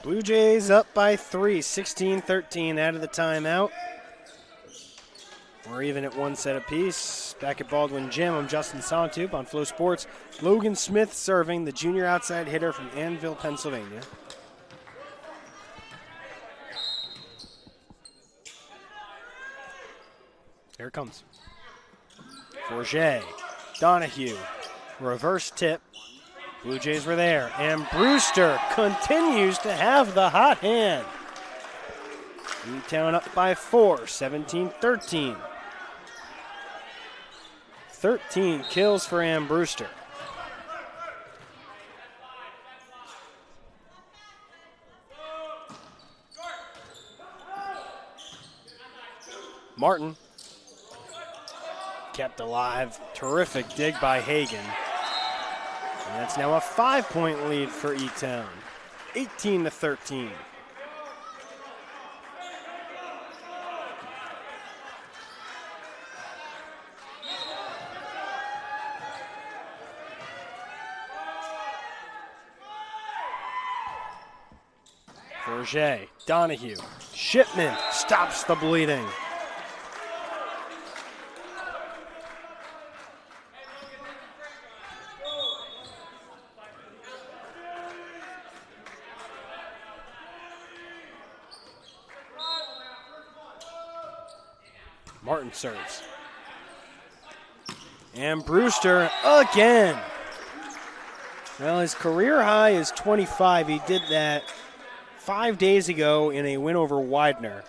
Blue Jays up by 3, 16-13 out of the timeout. We're even at 1 set apiece. Back at Baldwin Gym, I'm Justin Sontup on Flow Sports. Logan Smith serving, the junior outside hitter from Annville, Pennsylvania. Here it comes. Forget, Donahue, reverse tip. Blue Jays were there, and Brewster continues to have the hot hand. E-Town up by 4, 17-13. 13 kills for Am Brewster. Martin kept alive. Terrific dig by Hagan. And that's now a 5-point lead for E-Town, 18-13. Forget, Donahue, Shipman stops the bleeding. Martin serves. And Brewster again. Well, his career high is 25. He did that 5 days ago in a win over Widener.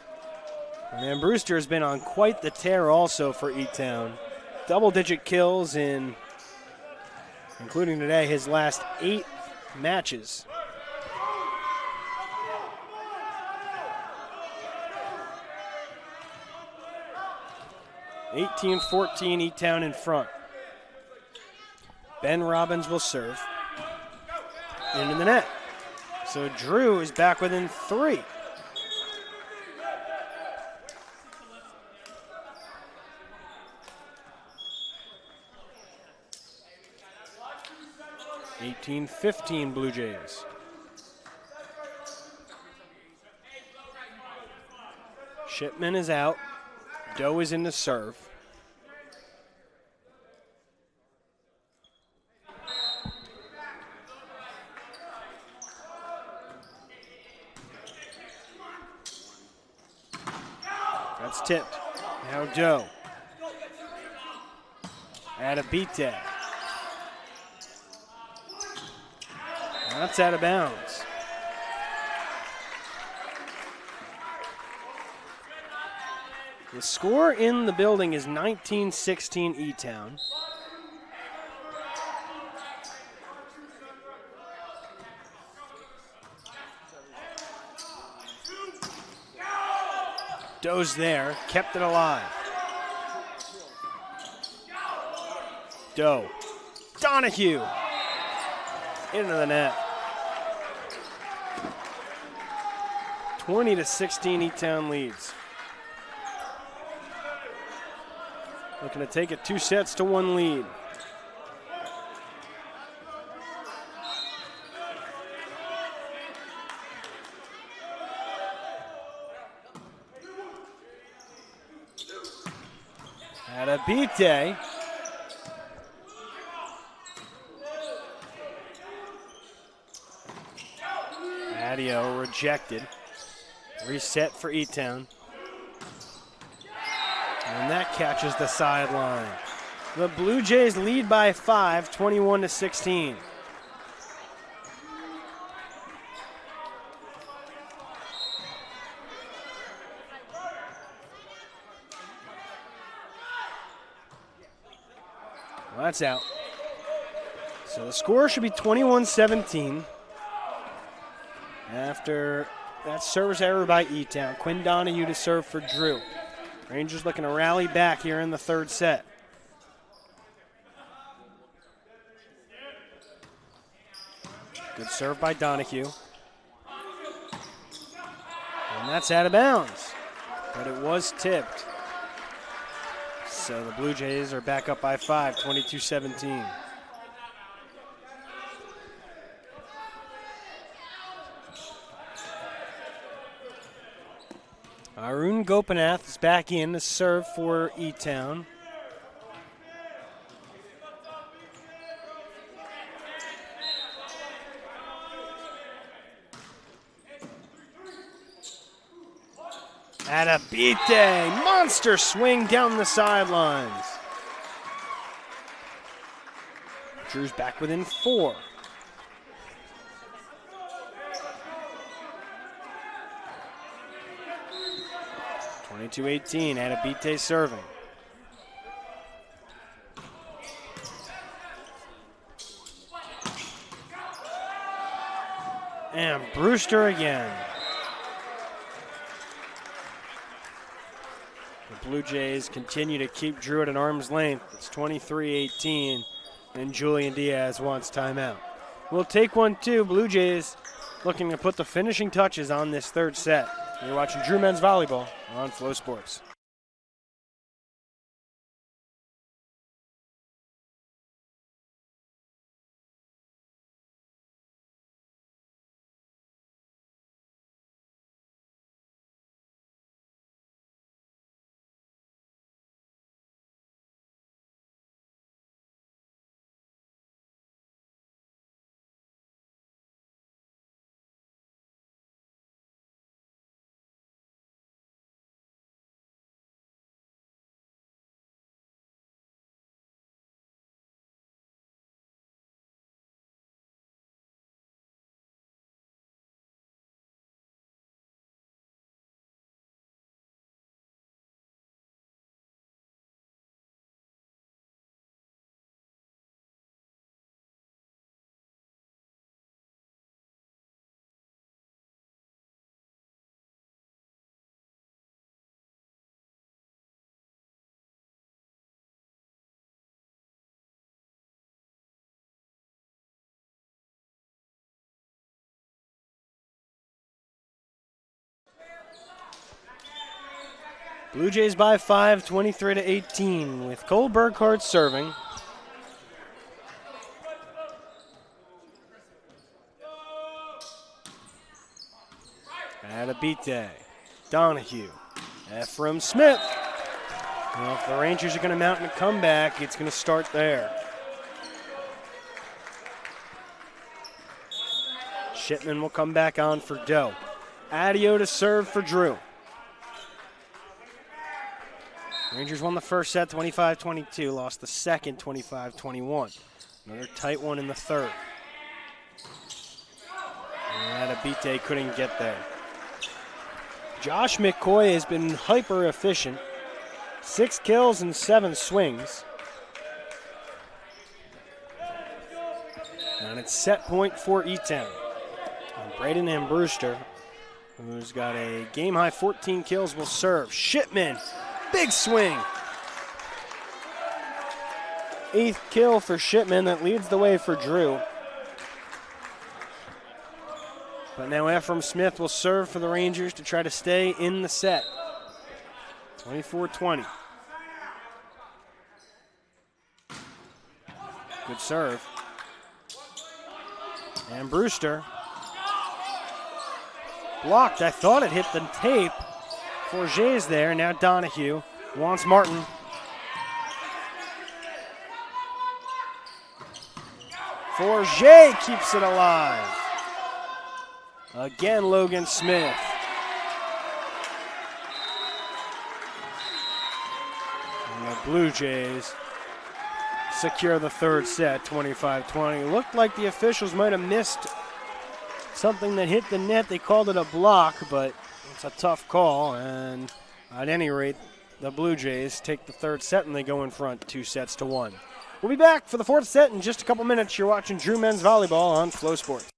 And Brewster has been on quite the tear also for E-Town. Double-digit kills in, including today, his last 8 matches. (18-14) E-Town in front. Ben Robbins will serve. into the net. So Drew is back within 3. (18-15) Blue Jays. Shipman is out. Doe is in to serve. That's tipped. Now Doe. Adabite. That's out of bounds. The score in the building is 19-16 E-Town. Doe's there, kept it alive. Doe. Donahue. Into the net. 20-16 E-Town leads. Looking to take it 2-1 lead. Adabite. Adio rejected. Reset for E-Town. And that catches the sideline. The Blue Jays lead by 5, 21-16. Well, that's out. So the score should be 21-17. After that service error by E-Town. Quinn Donahue to serve for Drew. Rangers looking to rally back here in the third set. Good serve by Donahue. And that's out of bounds. But it was tipped. So the Blue Jays are back up by 5, 22-17. Arun Gopinath is back in to serve for E-Town. Adabite, monster swing down the sidelines. Drew's back within 4. (22-18), Adabite serving. And Brewster again. The Blue Jays continue to keep Drew at an arm's length. It's 23-18, and Julian Diaz wants timeout. We'll take one too. Blue Jays looking to put the finishing touches on this third set. You're watching Drew Men's Volleyball on Flow Sports. Blue Jays by 5, 23-18, with Cole Burkhardt serving. Adabite, Donahue, Ephraim Smith. Well, if the Rangers are going to mount a comeback, it's going to start there. Shipman will come back on for Doe. Adio to serve for Drew. Rangers won the first set 25-22, lost the second 25-21. Another tight one in the third. And Adabite couldn't get there. Josh McCoy has been hyper efficient. 6 kills and 7 swings. And it's set point for E-Town. And Braden and Brewster, who's got a game-high 14 kills, will serve. Shipman, big swing. 8th kill for Shipman. That leads the way for Drew. But now Ephraim Smith will serve for the Rangers to try to stay in the set. 24-20. Good serve. And Brewster. Blocked. I thought it hit the tape. Forget's there. Now Donahue wants Martin. Forget keeps it alive. Again, Logan Smith. And the Blue Jays secure the third set, 25-20. Looked like the officials might have missed something that hit the net. They called it a block, but it's a tough call. And at any rate, the Blue Jays take the third set and they go in front 2-1. We'll be back for the fourth set in just a couple minutes. You're watching Drew Men's Volleyball on Flow Sports.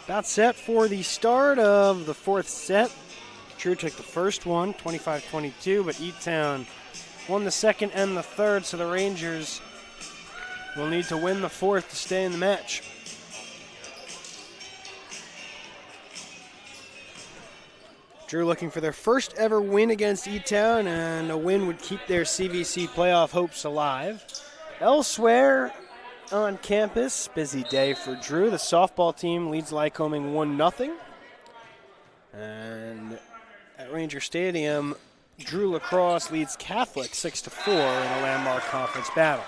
About set for the start of the fourth set. Drew took the first one, 25-22, but E-Town won the second and the third, so the Rangers will need to win the fourth to stay in the match. Drew looking for their first ever win against E-Town, and a win would keep their CVC playoff hopes alive. Elsewhere on campus, busy day for Drew. The softball team leads Lycoming 1-0. And at Ranger Stadium, Drew Lacrosse leads Catholic 6-4 in a landmark conference battle.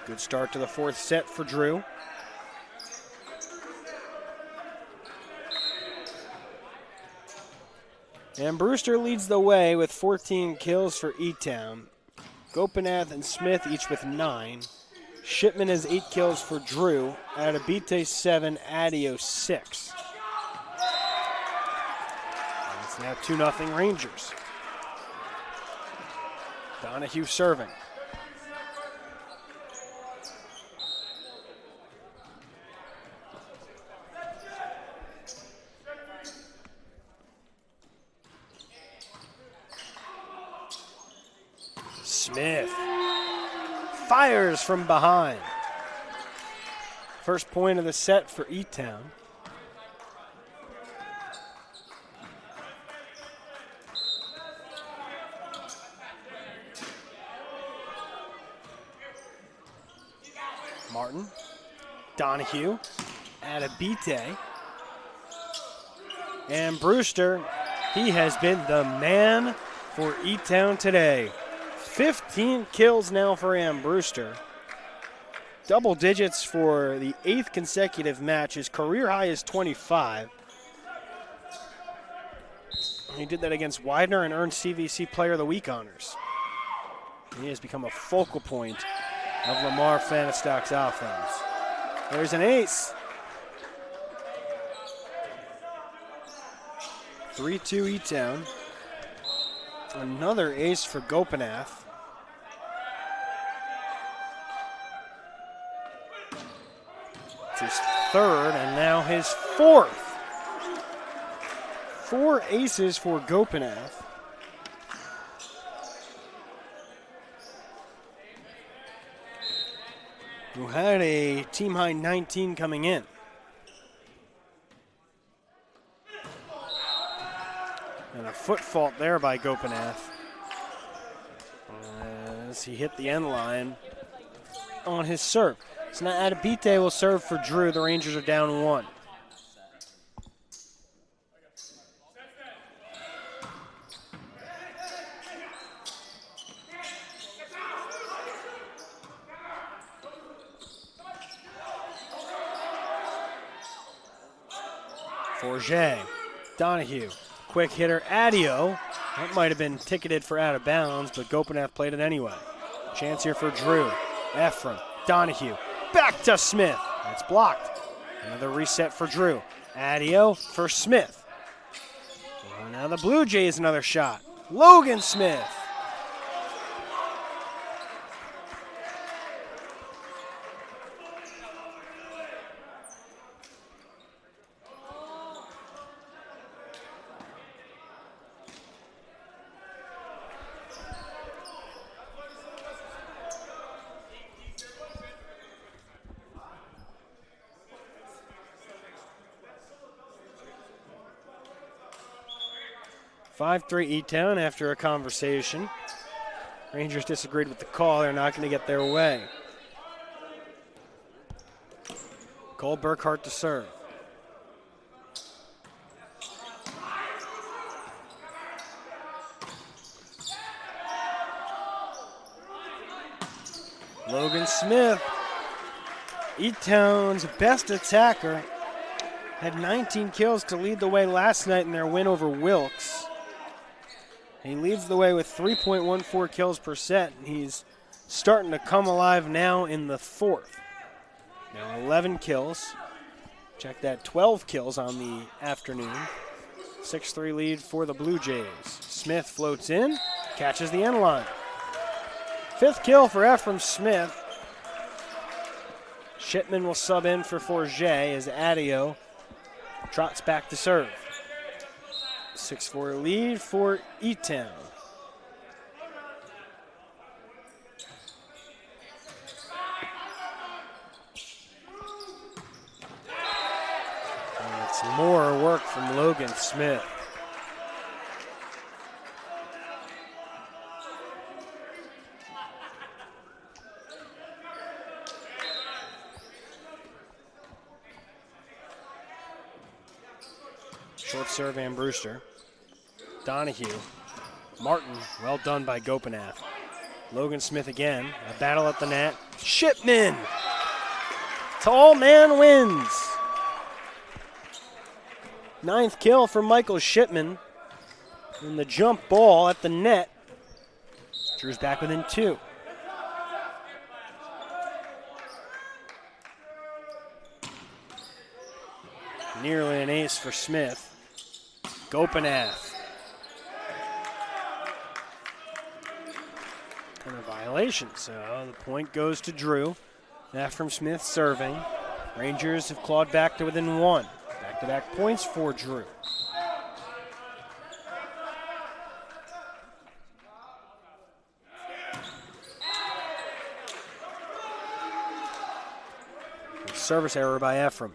Good start to the fourth set for Drew. And Brewster leads the way with 14 kills for E-Town. Gopinath and Smith each with 9. Shipman has 8 kills for Drew. Adabite 7, Adio 6. And it's now 2-0 Rangers. Donahue serving. Smith fires from behind. First point of the set for E-Town. Martin, Donahue, Adabite, and Brewster. He has been the man for E-Town today. 15 kills now for Am Brewster. Double digits for the 8th consecutive match. His career high is 25. He did that against Widener and earned CVC Player of the Week honors. He has become a focal point of Lamar Fanistock's offense. There's an ace. 3-2 E-Town. Another ace for Gopinath. It's his third and now his fourth. 4 aces for Gopinath. Who had a team high 19 coming in. And a foot fault there by Gopinath as he hit the end line on his serve. So now Adabite will serve for Drew. The Rangers are down 1. Forget, Donahue, quick hitter, Adio. That might have been ticketed for out of bounds, but Gopinath played it anyway. Chance here for Drew. Ephraim, Donahue, back to Smith. That's blocked. Another reset for Drew. Adio for Smith. Well, now the Blue Jays another shot. Logan Smith. (5-3) E-Town after a conversation. Rangers disagreed with the call. They're not going to get their way. Cole Burkhart to serve. Logan Smith, E-Town's best attacker, had 19 kills to lead the way last night in their win over Wilkes. He leads the way with 3.14 kills per set, and he's starting to come alive now in the fourth. Now 11 kills. Check that, 12 kills on the afternoon. 6-3 lead for the Blue Jays. Smith floats in, catches the end line. 5th kill for Ephraim Smith. Shipman will sub in for Forget as Adio trots back to serve. 6-4 lead for E-Town. And it's more work from Logan Smith. Short serve and Brewster. Donahue. Martin, well done by Gopinath. Logan Smith again. A battle at the net. Shipman! Tall man wins. 9th kill for Michael Shipman. And the jump ball at the net. Drew's back within 2. Nearly an ace for Smith. Gopinath. And a violation, so the point goes to Drew. That from Smith serving. Rangers have clawed back to within 1. Back-to-back points for Drew. Service error by Ephraim.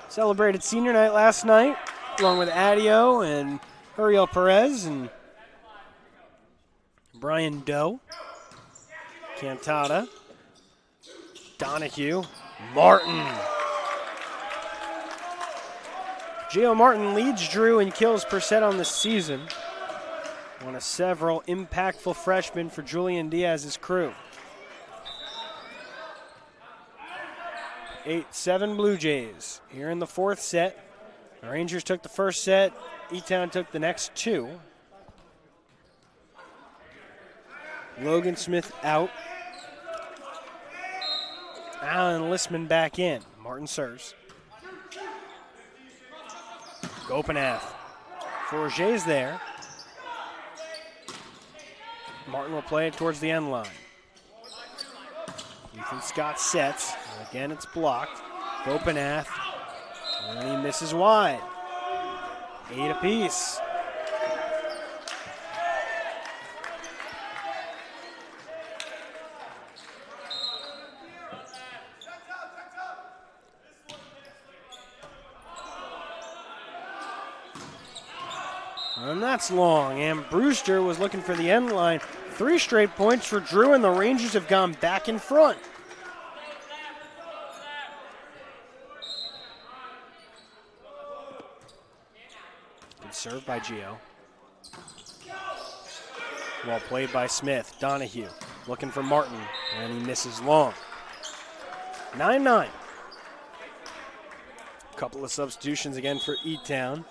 Celebrated senior night last night, along with Adio and Uriel Perez and Brian Doe. Cantata. Donahue. Martin. Gio Martin leads Drew in kills per set on the season. One of several impactful freshmen for Julian Diaz's crew. 8-7 Blue Jays. Here in the 4th set. The Rangers took the first set. E-Town took the next 2. Logan Smith out. Alan Listman back in. Martin serves. Gopinath. Forget's there. Martin will play it towards the end line. Ethan Scott sets. Again, it's blocked. Gopinath. And he misses wide. 8 apiece. And that's long. And Brewster was looking for the end line. 3 straight points for Drew, and the Rangers have gone back in front. Good serve by Gio. Well played by Smith. Donahue looking for Martin, and he misses long. 9-9. Couple of substitutions again for E-Town.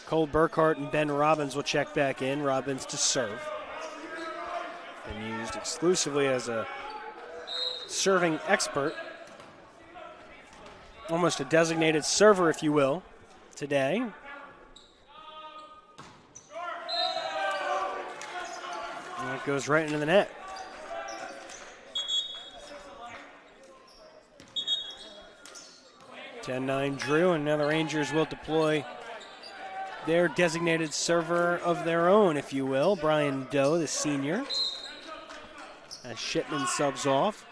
Cole Burkhart and Ben Robbins will check back in. Robbins to serve. Been used exclusively as a serving expert. Almost a designated server, if you will, today. And it goes right into the net. (10-9) Drew, and now the Rangers will deploy their designated server of their own, if you will. Brian Doe, the senior, as Shipman subs off.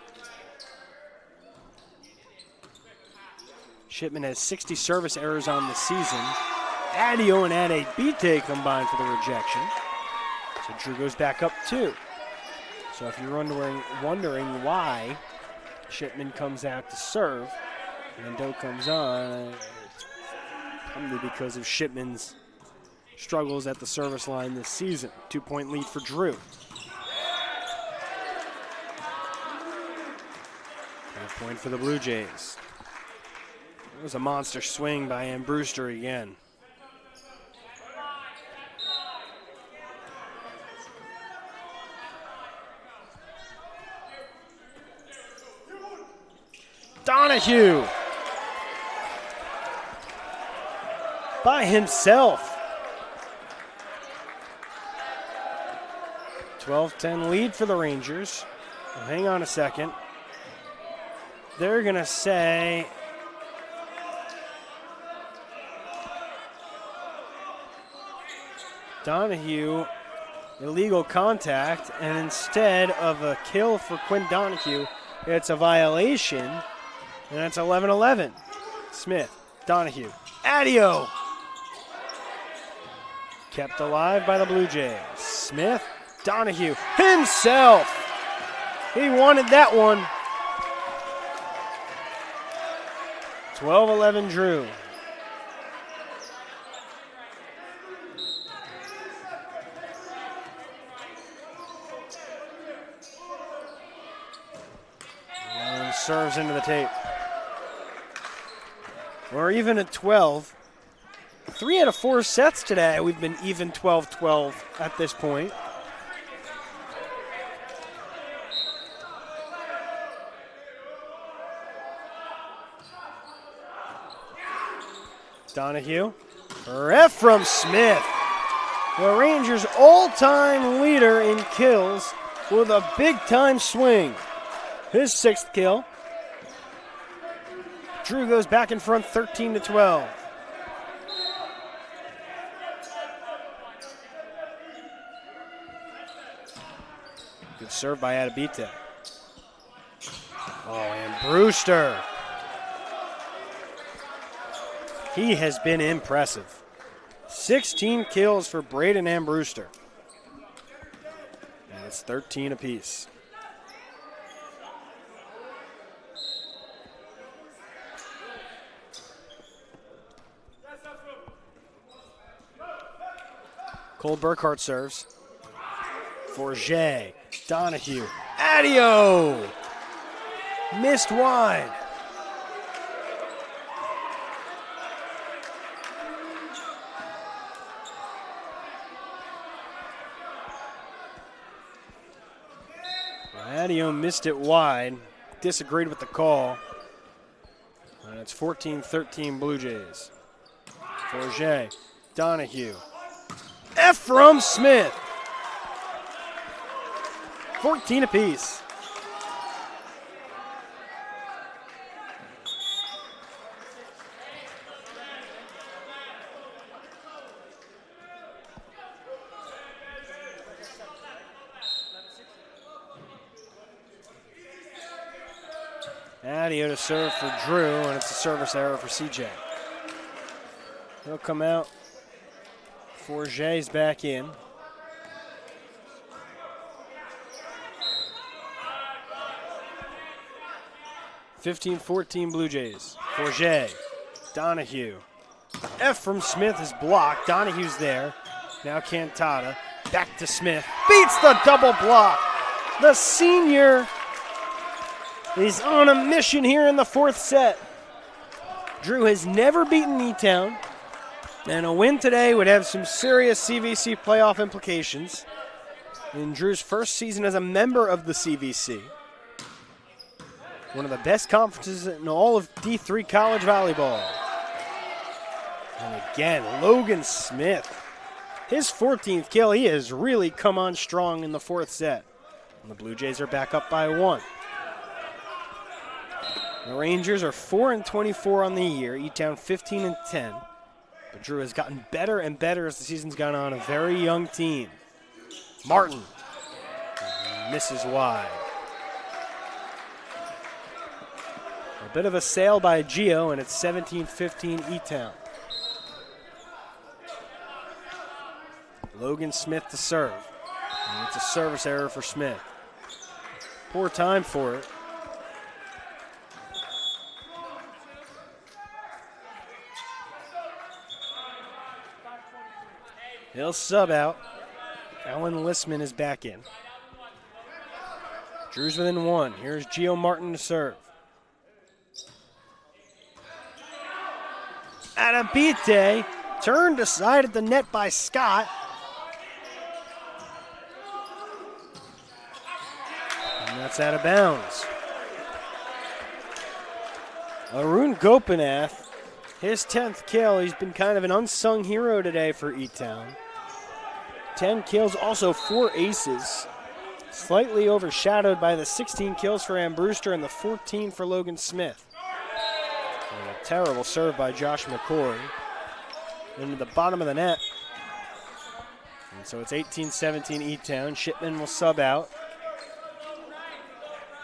Shipman has 60 service errors on the season. Adio and Adebite combined for the rejection. So Drew goes back up 2. So if you're wondering why Shipman comes out to serve and Doe comes on, it's probably because of Shipman's struggles at the service line this season. 2-point lead for Drew. And a point for the Blue Jays. It was a monster swing by Ann Brewster again. Donahue by himself. 12-10 lead for the Rangers. Well, hang on a second. they're going to say Donahue, illegal contact, and instead of a kill for Quinn Donahue, it's a violation, and it's 11-11. Smith, Donahue, Adio. Kept alive by the Blue Jays. Smith, Donahue, himself. He wanted that one. 12-11 Drew. And serves into the tape. We're even at 12. 3 out of 4 sets today, we've been even 12-12 at this point. Donahue, ref from Smith. The Rangers' all-time leader in kills with a big-time swing. His 6th kill. Drew goes back in front 13-12. Good serve by Adabite. Oh, and Brewster. He has been impressive. 16 kills for Braden and Brewster. And it's 13 apiece. Cole Burkhart serves. Forget, Donahue, Adio! Missed wide. Adio missed it wide, disagreed with the call. And it's 14-13 Blue Jays. Forget, Donahue, Ephraim Smith. 14 apiece. Adio to serve for Drew, and it's a service error for CJ. He'll come out. Forget's back in. (15-14) Blue Jays. Forget, Donahue. Ephraim Smith is blocked. Donahue's there. Now Cantata. Back to Smith. Beats the double block. The senior is on a mission here in the 4th set. Drew has never beaten E-Town, and a win today would have some serious CVC playoff implications in Drew's first season as a member of the CVC. One of the best conferences in all of D3 college volleyball. And again, Logan Smith. His 14th kill, he has really come on strong in the 4th set. And the Blue Jays are back up by 1. The Rangers are 4-24 on the year, E-Town 15-10. But Drew has gotten better and better as the season's gone on. A very young team. Martin misses wide. A bit of a sail by Gio, and it's 17-15 E-Town. Logan Smith to serve. And it's a service error for Smith. Poor time for it. He'll sub out. Alan Listman is back in. Drew's within 1. Here's Gio Martin to serve. Adabite turned aside at the net by Scott. And that's out of bounds. Arun Gopinath, his 10th kill. He's been kind of an unsung hero today for E-Town. 10 kills, also 4 aces. Slightly overshadowed by the 16 kills for Ann Brewster and the 14 for Logan Smith. And a terrible serve by Josh McCoy into the bottom of the net. And so it's 18-17 E-Town. Shipman will sub out.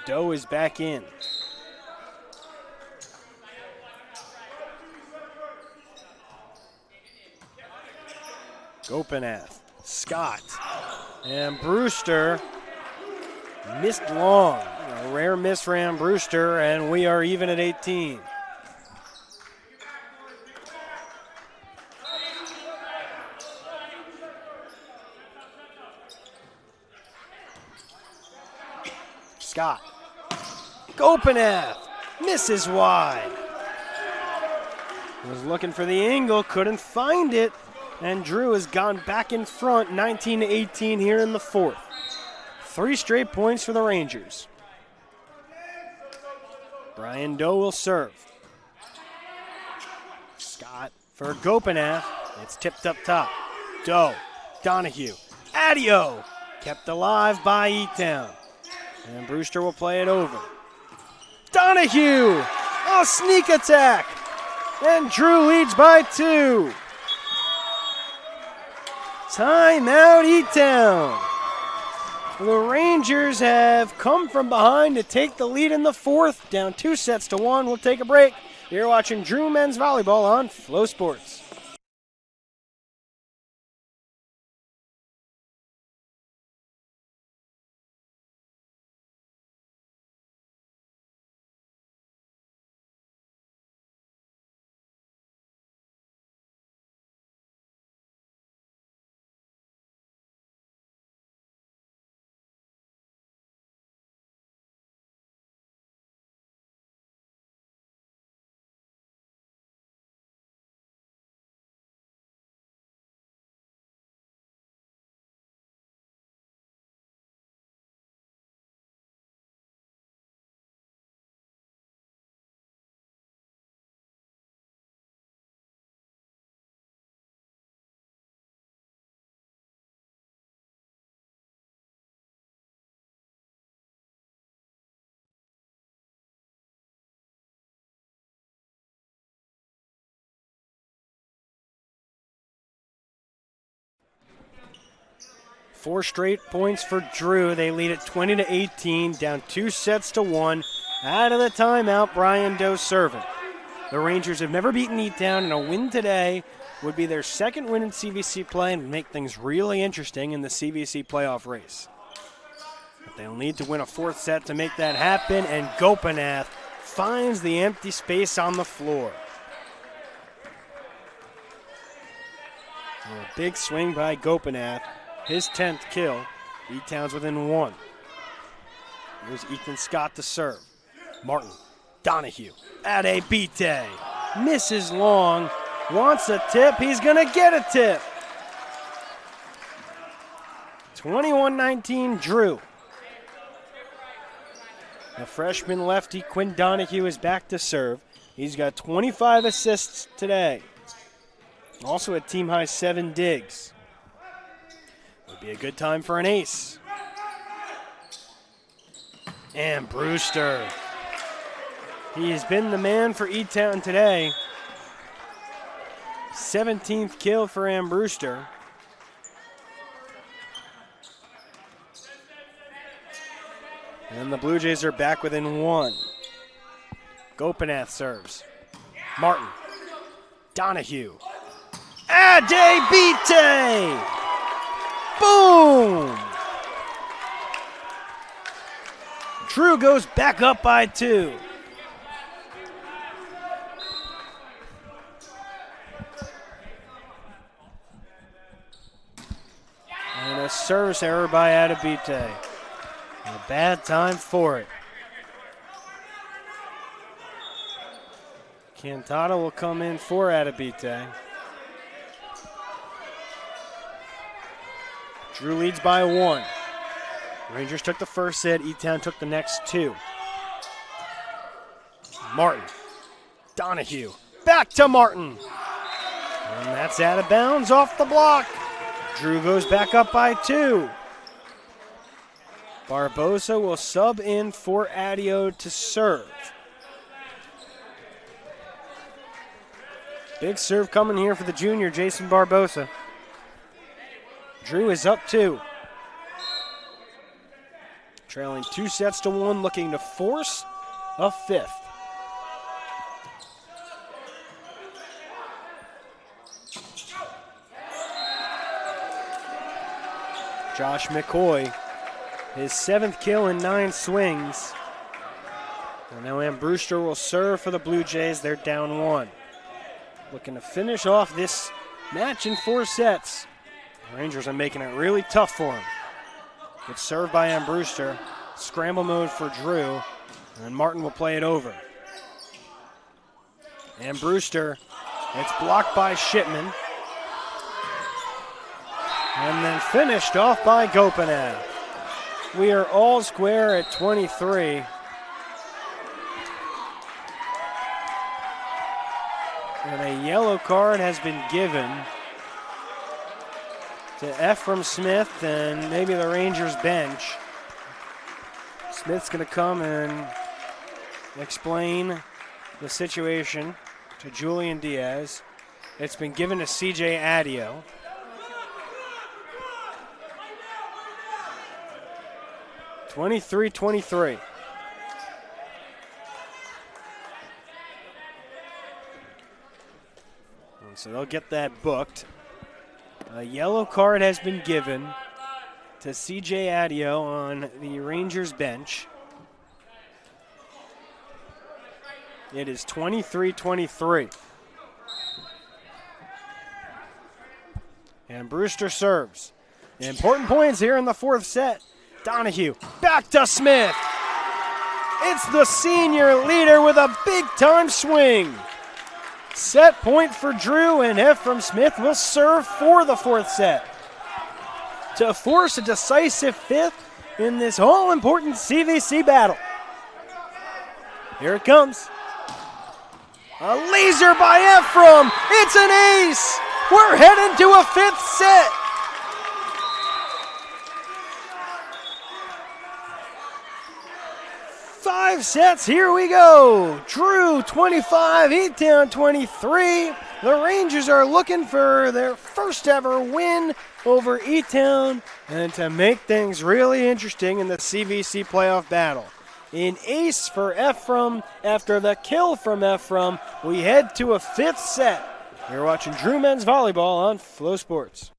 Doe is back in. Gopinath, Scott, and Brewster missed long. A rare miss for Ann Brewster, and we are even at 18. Scott, Gopinath, misses wide. Was looking for the angle, couldn't find it. And Drew has gone back in front, 19-18 here in the fourth. 3 straight points for the Rangers. Brian Doe will serve. Scott for Gopinath. It's tipped up top. Doe, Donahue, Adio. Kept alive by E-Town. And Brewster will play it over. Donahue, a sneak attack. And Drew leads by 2. Timeout E-Town. The Rangers have come from behind to take the lead in the fourth, down 2-1. We'll take a break. You're watching Drew Men's Volleyball on Flo Sports. Four straight points for Drew. They lead at 20-18, down 2-1. Out of the timeout, Brian Doe serving. The Rangers have never beaten E-Town, and a win today would be their second win in CVC play and make things really interesting in the CVC playoff race. But they'll need to win a fourth set to make that happen, and Gopinath finds the empty space on the floor. And a big swing by Gopinath. His 10th kill. E-Town's within 1. Here's Ethan Scott to serve. Martin, Donahue, Adebite. Misses long. Wants a tip. He's going to get a tip. 21-19 Drew. The freshman lefty Quinn Donahue is back to serve. He's got 25 assists today. Also at team-high 7 digs. Would be a good time for an ace. And Brewster. He has been the man for E-Town today. 17th kill for Ann Brewster. And the Blue Jays are back within 1. Gopinath serves. Martin. Donahue. Adebite! Boom! Drew goes back up by 2. And a service error by Adebite. A bad time for it. Cantata will come in for Adebite. Drew leads by 1. Rangers took the first set. E-Town took the next 2. Martin. Donahue. Back to Martin. And that's out of bounds off the block. Drew goes back up by 2. Barbosa will sub in for Adio to serve. Big serve coming here for the junior, Jason Barbosa. Drew is up 2. Trailing 2-1, looking to force a 5th. Josh McCoy, his 7th kill in 9 swings. And now Ann Brewster will serve for the Blue Jays. They're down 1. Looking to finish off this match in 4 sets. The Rangers are making it really tough for him. Good serve by Ann Brewster. Scramble mode for Drew. And then Martin will play it over. Ann Brewster, it's blocked by Shipman. And then finished off by Gopanev. We are all square at 23. And a yellow card has been given to Ephraim Smith and maybe the Rangers bench. Smith's going to come and explain the situation to Julian Diaz. It's been given to CJ Adio. (23-23). So they'll get that booked. A yellow card has been given to CJ Adio on the Rangers bench. It is 23-23. And Brewster serves. Important points here in the 4th set. Donahue back to Smith. It's the senior leader with a big-time swing. Set point for Drew, and Ephraim Smith will serve for the 4th set to force a decisive 5th in this all-important CVC battle. Here it comes. A laser by Ephraim. It's an ace. We're heading to a 5th set. Five sets, here we go. Drew 25, E-Town 23. The Rangers are looking for their first ever win over E-Town and to make things really interesting in the CVC playoff battle. An ace for Ephraim. After the kill from Ephraim, we head to a 5th set. You're watching Drew Men's Volleyball on Flow Sports.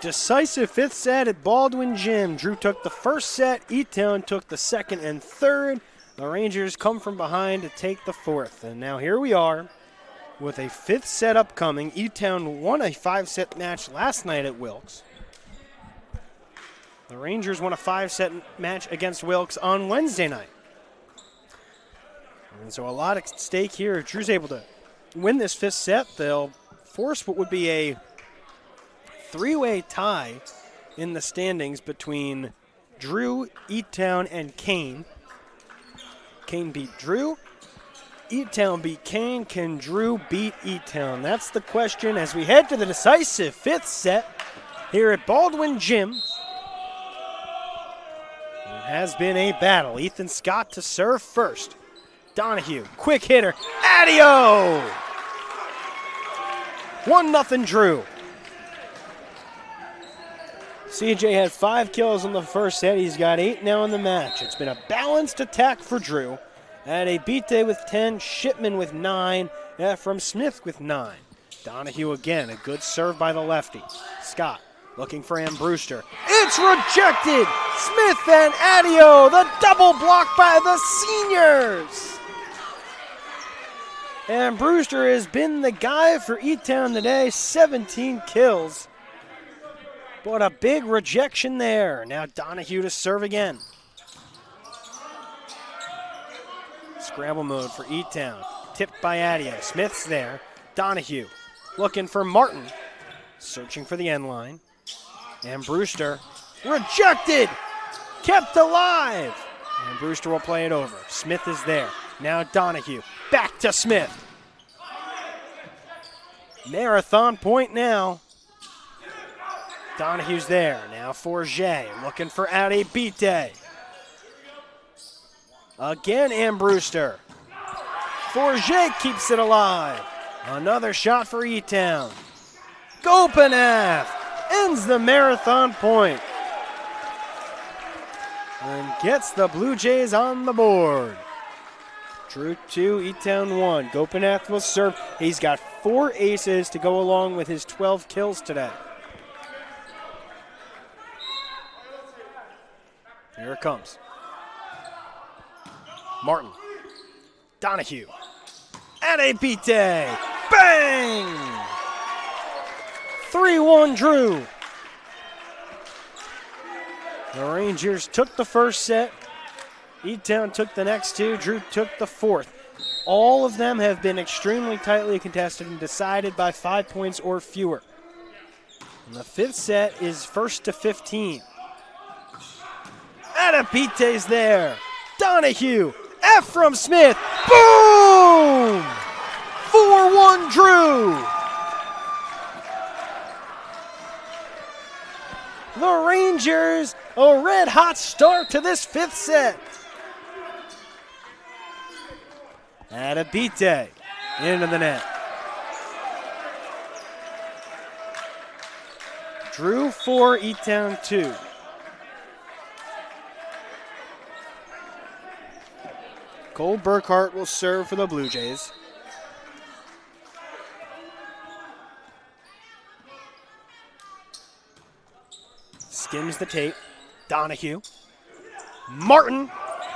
Decisive fifth set at Baldwin Gym. Drew took the first set. E-Town took the second and third. The Rangers come from behind to take the fourth. And now here we are with a fifth set upcoming. E-Town won a 5-set match last night at Wilkes. The Rangers won a 5-set match against Wilkes on Wednesday night. And so a lot at stake here. If Drew's able to win this fifth set, they'll force what would be a three-way tie in the standings between Drew, E-Town, and Kane. Kane beat Drew. E-Town beat Kane. Can Drew beat E-Town? That's the question as we head to the decisive fifth set here at Baldwin Gym. It has been a battle. Ethan Scott to serve first. Donahue, quick hitter. Adio! 1-0 Drew. CJ had 5 kills in the first set. He's got 8 now in the match. It's been a balanced attack for Drew. Adebite with 10, Shipman with 9, Ephraim Smith with 9. Donahue again, a good serve by the lefty. Scott looking for Ann Brewster. It's rejected! Smith and Adio, the double block by the seniors! And Brewster has been the guy for E-Town today, 17 kills. But a big rejection there. Now Donahue to serve again. Scramble mode for E-Town. Tipped by Adio. Smith's there. Donahue looking for Martin. Searching for the end line. And Brewster rejected. Kept alive. And Brewster will play it over. Smith is there. Now Donahue. Back to Smith. Marathon point now. Donahue's there. Now Forget looking for Adebite. Again, Ann Brewster. Forget keeps it alive. Another shot for E-Town. Gopinath ends the marathon point and gets the Blue Jays on the board. Drew 2, E-Town 1. Gopinath will serve. He's got 4 aces to go along with his 12 kills today. Here it comes. Martin. Donahue. Adebite. Bang! 3-1 Drew. The Rangers took the first set. E-Town took the next 2. Drew took the fourth. All of them have been extremely tightly contested and decided by 5 points or fewer. And the fifth set is 1st to 15. Adebite's there. Donahue. Ephraim Smith. Boom! 4-1 Drew. The Rangers, a red-hot start to this fifth set. Adebite into the net. Drew 4, E-Town 2. Cole Burkhart will serve for the Blue Jays. Skims the tape. Donahue. Martin.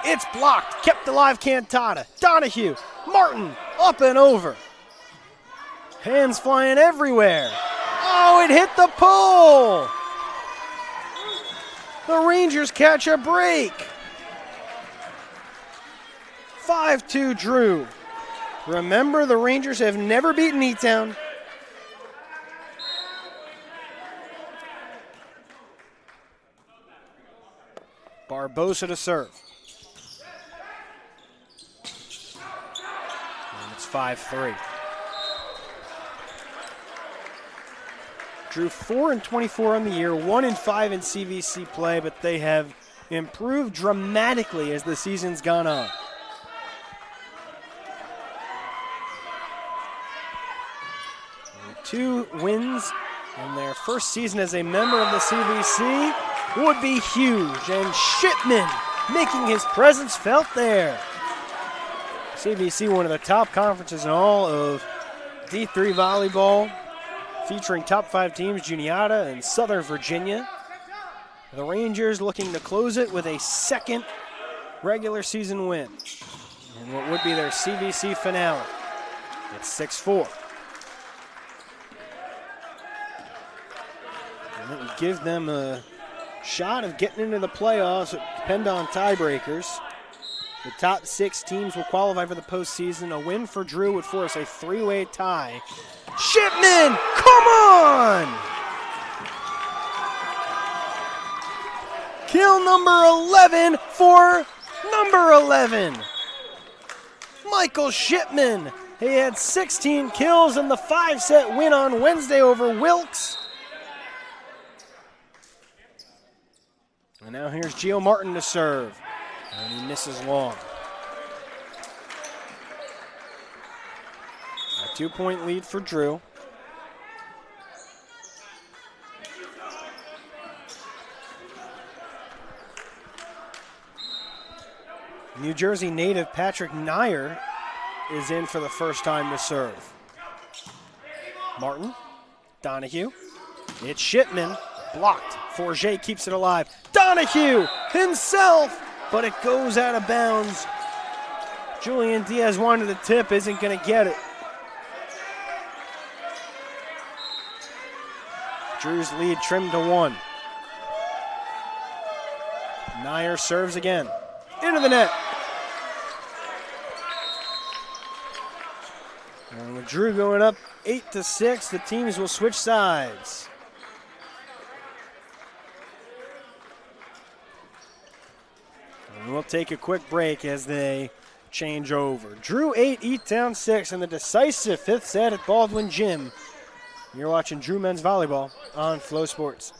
It's blocked. Kept alive Cantata. Donahue. Martin. Up and over. Hands flying everywhere. Oh, it hit the pole. The Rangers catch a break. 5-2 Drew. Remember, the Rangers have never beaten E-Town. Barbosa to serve. And it's 5-3. Drew 4-24 on the year, 1-5 in CVC play, but they have improved dramatically as the season's gone on. And 2 wins in their first season as a member of the CVC would be huge, and Shipman making his presence felt there. CVC, one of the top conferences in all of D3 volleyball featuring top 5 teams, Juniata and Southern Virginia. The Rangers looking to close it with a second regular season win in what would be their CVC finale. It's 6-4. And it would give them a shot of getting into the playoffs. It would depend on tiebreakers. The top 6 teams will qualify for the postseason. A win for Drew would force a 3-way tie. Shipman, come on! Kill number 11 for number 11. Michael Shipman. He had 16 kills in the 5-set win on Wednesday over Wilkes. And now here's Gio Martin to serve. And he misses long. A 2-point lead for Drew. New Jersey native Patrick Nyer is in for the first time to serve. Martin, Donahue, it's Shipman, blocked. Forget keeps it alive. Donahue himself, but it goes out of bounds. Julian Diaz wanted the tip, isn't going to get it. Drew's lead trimmed to 1. Nyer serves again. Into the net. And with Drew going up 8-6, the teams will switch sides. And we'll take a quick break as they change over. Drew 8, E-Town 6 in the decisive 5th set at Baldwin Gym. You're watching Drew Men's Volleyball on Flow Sports.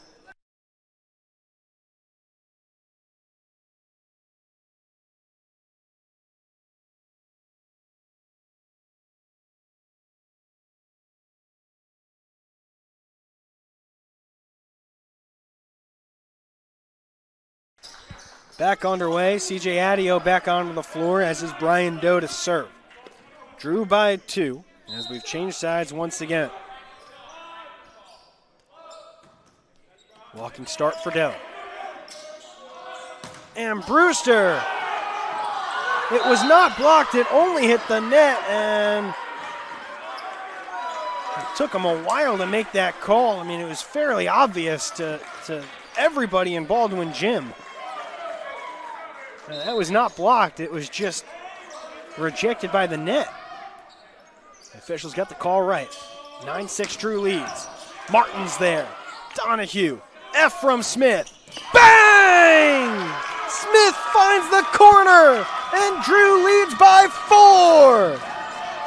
Back underway, CJ Adio back onto the floor, as is Brian Doe to serve. Drew by 2, as we've changed sides once again. Walking start for Doe. And Brewster. It was not blocked, it only hit the net, and it took him a while to make that call. I mean, it was fairly obvious to everybody in Baldwin Gym. That was not blocked. It was just rejected by the net. The officials got the call right. 9-6 Drew leads. Martin's there. Donahue. Ephraim Smith. Bang! Smith finds the corner, and Drew leads by 4.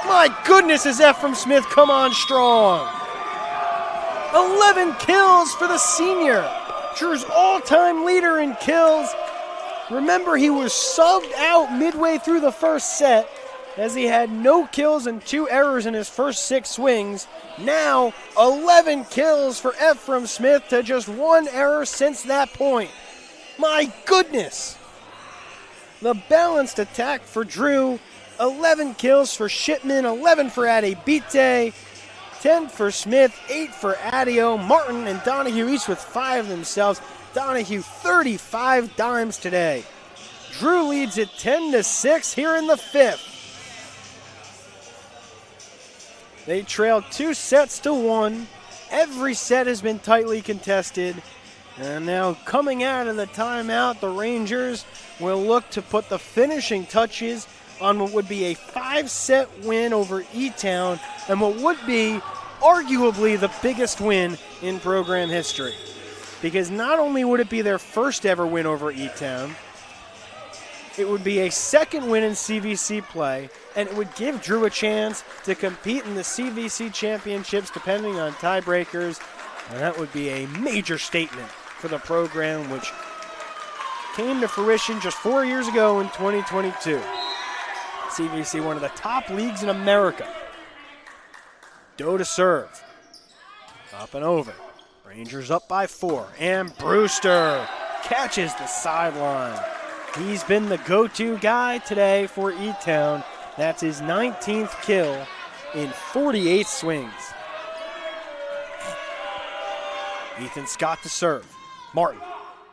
My goodness, has Ephraim Smith come on strong. 11 kills for the senior. Drew's all-time leader in kills. Remember, he was subbed out midway through the first set as he had no kills and 2 errors in his first 6 swings. Now, 11 kills for Ephraim Smith to just 1 error since that point. My goodness! The balanced attack for Drew. 11 kills for Shipman, 11 for Adebite, 10 for Smith, 8 for Adio. Martin and Donahue each with 5 themselves. Donahue 35 dimes today. Drew leads it 10-6 here in the 5th. They trailed 2 sets to 1. Every set has been tightly contested. And now coming out of the timeout, the Rangers will look to put the finishing touches on what would be a 5-set win over E-Town and what would be arguably the biggest win in program history. Because not only would it be their first ever win over E-Town, it would be a second win in CVC play, and it would give Drew a chance to compete in the CVC championships depending on tiebreakers, and that would be a major statement for the program, which came to fruition just 4 years ago in 2022. CVC, one of the top leagues in America. Doe to serve. Up and over. Rangers up by 4, and Brewster catches the sideline. He's been the go-to guy today for E-Town. That's his 19th kill in 48 swings. Ethan Scott to serve. Martin,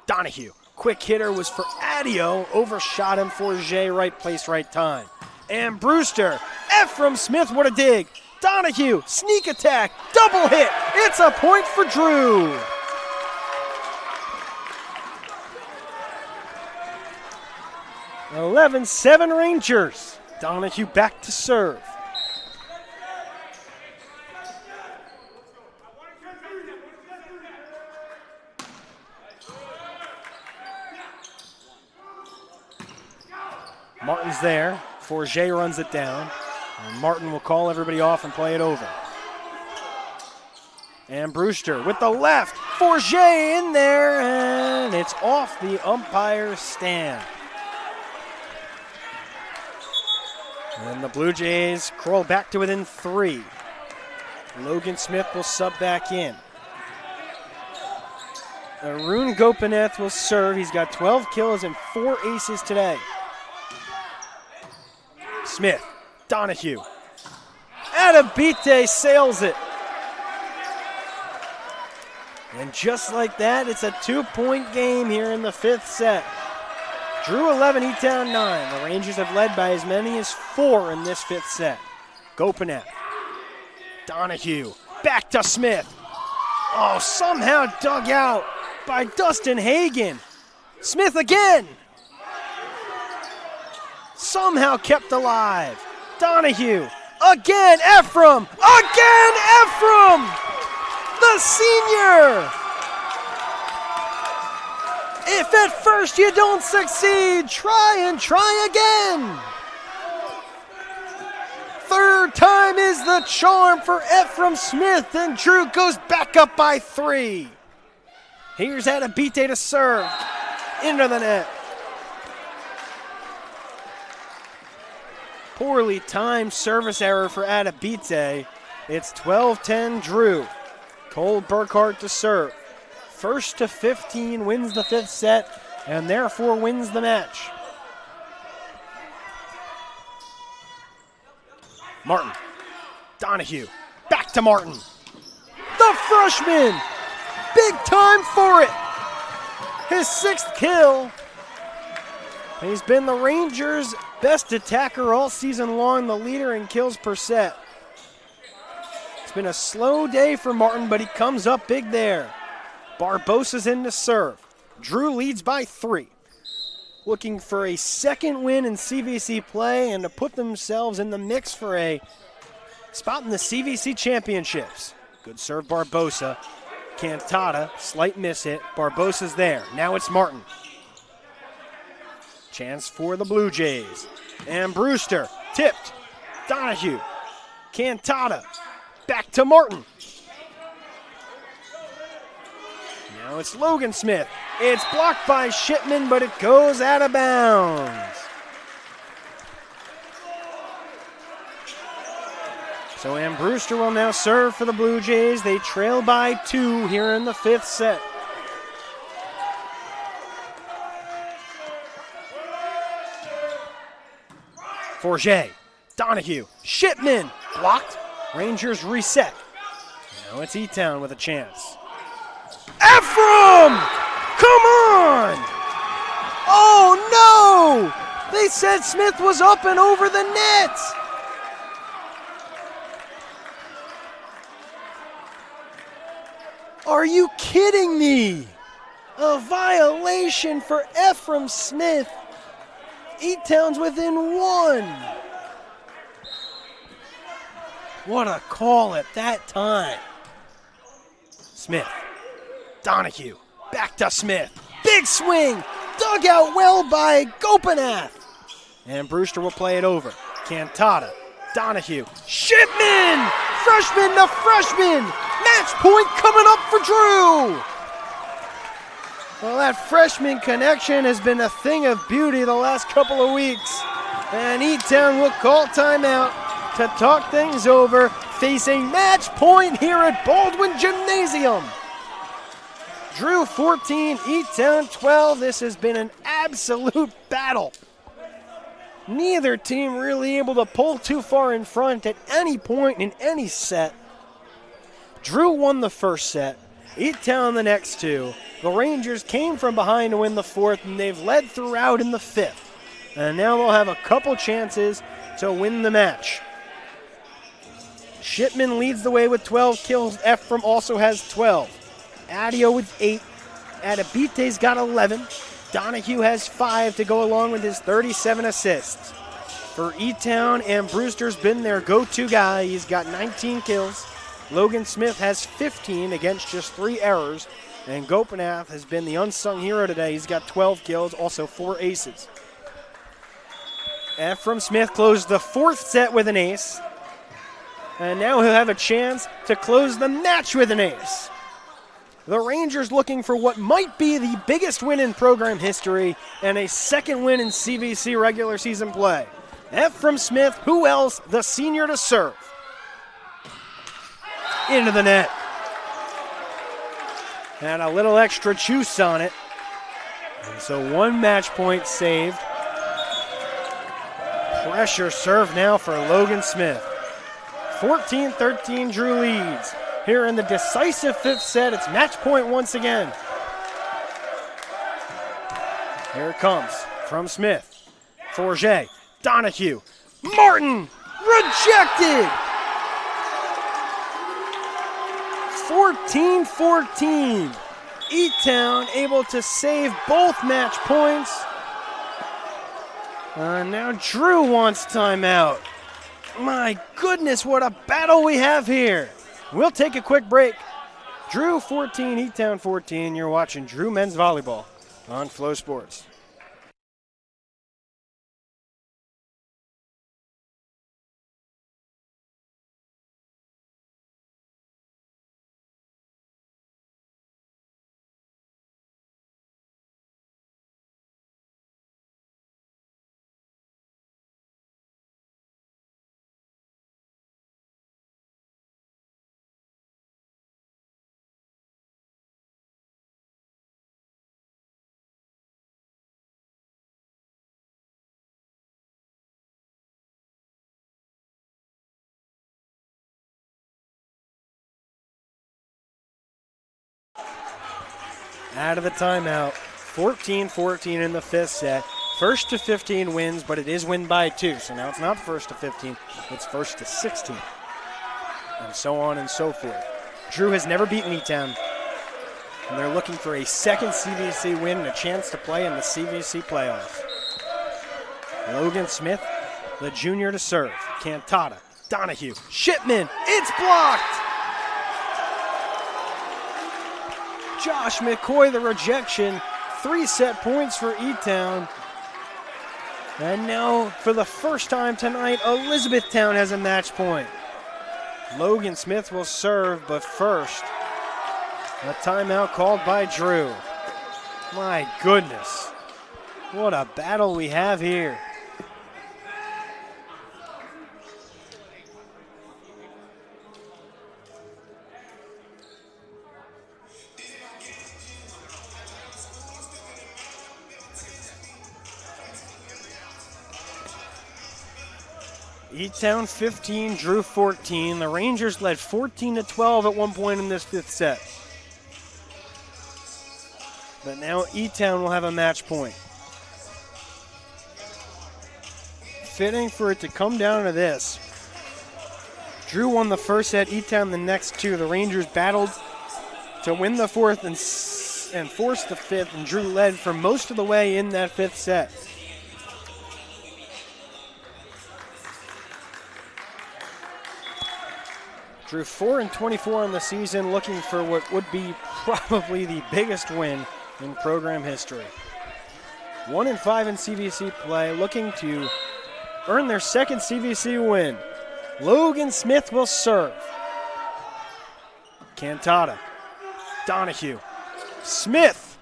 Donahue. Quick hitter was for Adio. Overshot him for Jay. Right place, right time. And Brewster. Ephraim Smith, what a dig. Donahue, sneak attack, double hit. It's a point for Drew. (11-7) Rangers. Donahue back to serve. Martin's there. Forget runs it down. And Martin will call everybody off and play it over. And Brewster with the left. Forget in there, and it's off the umpire's stand. And the Blue Jays crawl back to within 3. Logan Smith will sub back in. Arun Gopinath will serve. He's got 12 kills and 4 aces today. Smith, Donahue. Adabite sails it. And just like that, it's a 2-point game here in the 5th set. Drew 11, E-Town 9. The Rangers have led by as many as 4 in this 5th set. Gopinath. Donahue. Back to Smith. Oh, somehow dug out by Dustin Hagen. Smith again. Somehow kept alive. Donahue. Again, Ephraim. Again, Ephraim. The senior. If at first you don't succeed, try and try again. 3rd time is the charm for Ephraim Smith, and Drew goes back up by 3. Here's Adabite to serve. Into the net. Poorly timed service error for Adabite. It's 12-10 Drew. Cole Burkhart to serve. 1st to 15 wins the 5th set and therefore wins the match. Martin. Donahue. Back to Martin. The freshman. Big time for it. His 6th kill. He's been the Rangers' best attacker all season long, the leader in kills per set. It's been a slow day for Martin, but he comes up big there. Barbosa's in to serve. Drew leads by 3. Looking for a 2nd win in CVC play and to put themselves in the mix for a spot in the CVC championships. Good serve, Barbosa. Cantata, slight miss hit. Barbosa's there. Now it's Martin. Chance for the Blue Jays. And Brewster, tipped. Donahue. Cantata. Back to Martin. Now it's Logan Smith. It's blocked by Shipman, but it goes out of bounds. So Ann Brewster will now serve for the Blue Jays. They trail by 2 here in the 5th set. Forget, Donahue, Shipman, blocked. Rangers reset. Now it's E-Town with a chance. Ephraim! Come on! Oh no! They said Smith was up and over the net! Are you kidding me? A violation for Ephraim Smith. E-Town's within 1. What a call at that time. Smith. Donahue. Back to Smith. Big swing. Dug out well by Gopinath. And Brewster will play it over. Cantata. Donahue. Shipman! Freshman to freshman. Match point coming up for Drew. Well, that freshman connection has been a thing of beauty the last couple of weeks. And E-Town will call timeout to talk things over, facing match point here at Baldwin Gymnasium. Drew 14, E-Town 12. This has been an absolute battle. Neither team really able to pull too far in front at any point in any set. Drew won the first set, E-Town the next two. The Rangers came from behind to win the fourth, and they've led throughout in the fifth. And now they'll have a couple chances to win the match. Shipman leads the way with 12 kills. Ephraim also has 12. Adio with 8. Adabite's got 11. Donahue has 5 to go along with his 37 assists. For E-Town, and Brewster's been their go-to guy. He's got 19 kills. Logan Smith has 15 against just 3 errors. And Gopinath has been the unsung hero today. He's got 12 kills, also 4 aces. Ephraim Smith closed the fourth set with an ace. And now he'll have a chance to close the match with an ace. The Rangers looking for what might be the biggest win in program history and a second win in CVC regular season play. Ephraim Smith, who else? The senior to serve. Into the net. And a little extra juice on it. And so 1 match point saved. Pressure serve now for Logan Smith. 14-13, Drew leads. Here in the decisive fifth set, it's match point once again. Here it comes from Smith. Forget, Donahue, Martin, rejected! 14-14. E-Town able to save both match points. Now Drew wants timeout. My goodness, what a battle we have here. We'll take a quick break. Drew 14, E-Town 14. You're watching Drew Men's Volleyball on Flow Sports. Out of the timeout, 14-14 in the fifth set. First to 15 wins, but it is win by 2. So now it's not first to 15, it's first to 16. And so on and so forth. Drew has never beaten E-Town, and they're looking for a second CVC win and a chance to play in the CVC playoffs. Logan Smith, the junior to serve. Cantata, Donahue, Shipman, it's blocked! Josh McCoy, the rejection. 3 set points for E-Town. And now, for the first time tonight, Elizabethtown has a match point. Logan Smith will serve, but first, a timeout called by Drew. My goodness. What a battle we have here. E-Town 15, Drew 14. The Rangers led 14-12 at one point in this fifth set. But now E-Town will have a match point. Fitting for it to come down to this. Drew won the first set, E-Town the next 2. The Rangers battled to win the fourth and force the fifth, and Drew led for most of the way in that fifth set. Drew 4-24 on the season, looking for what would be probably the biggest win in program history. 1-5 in CVC play, looking to earn their second CVC win. Logan Smith will serve. Cantata, Donahue, Smith,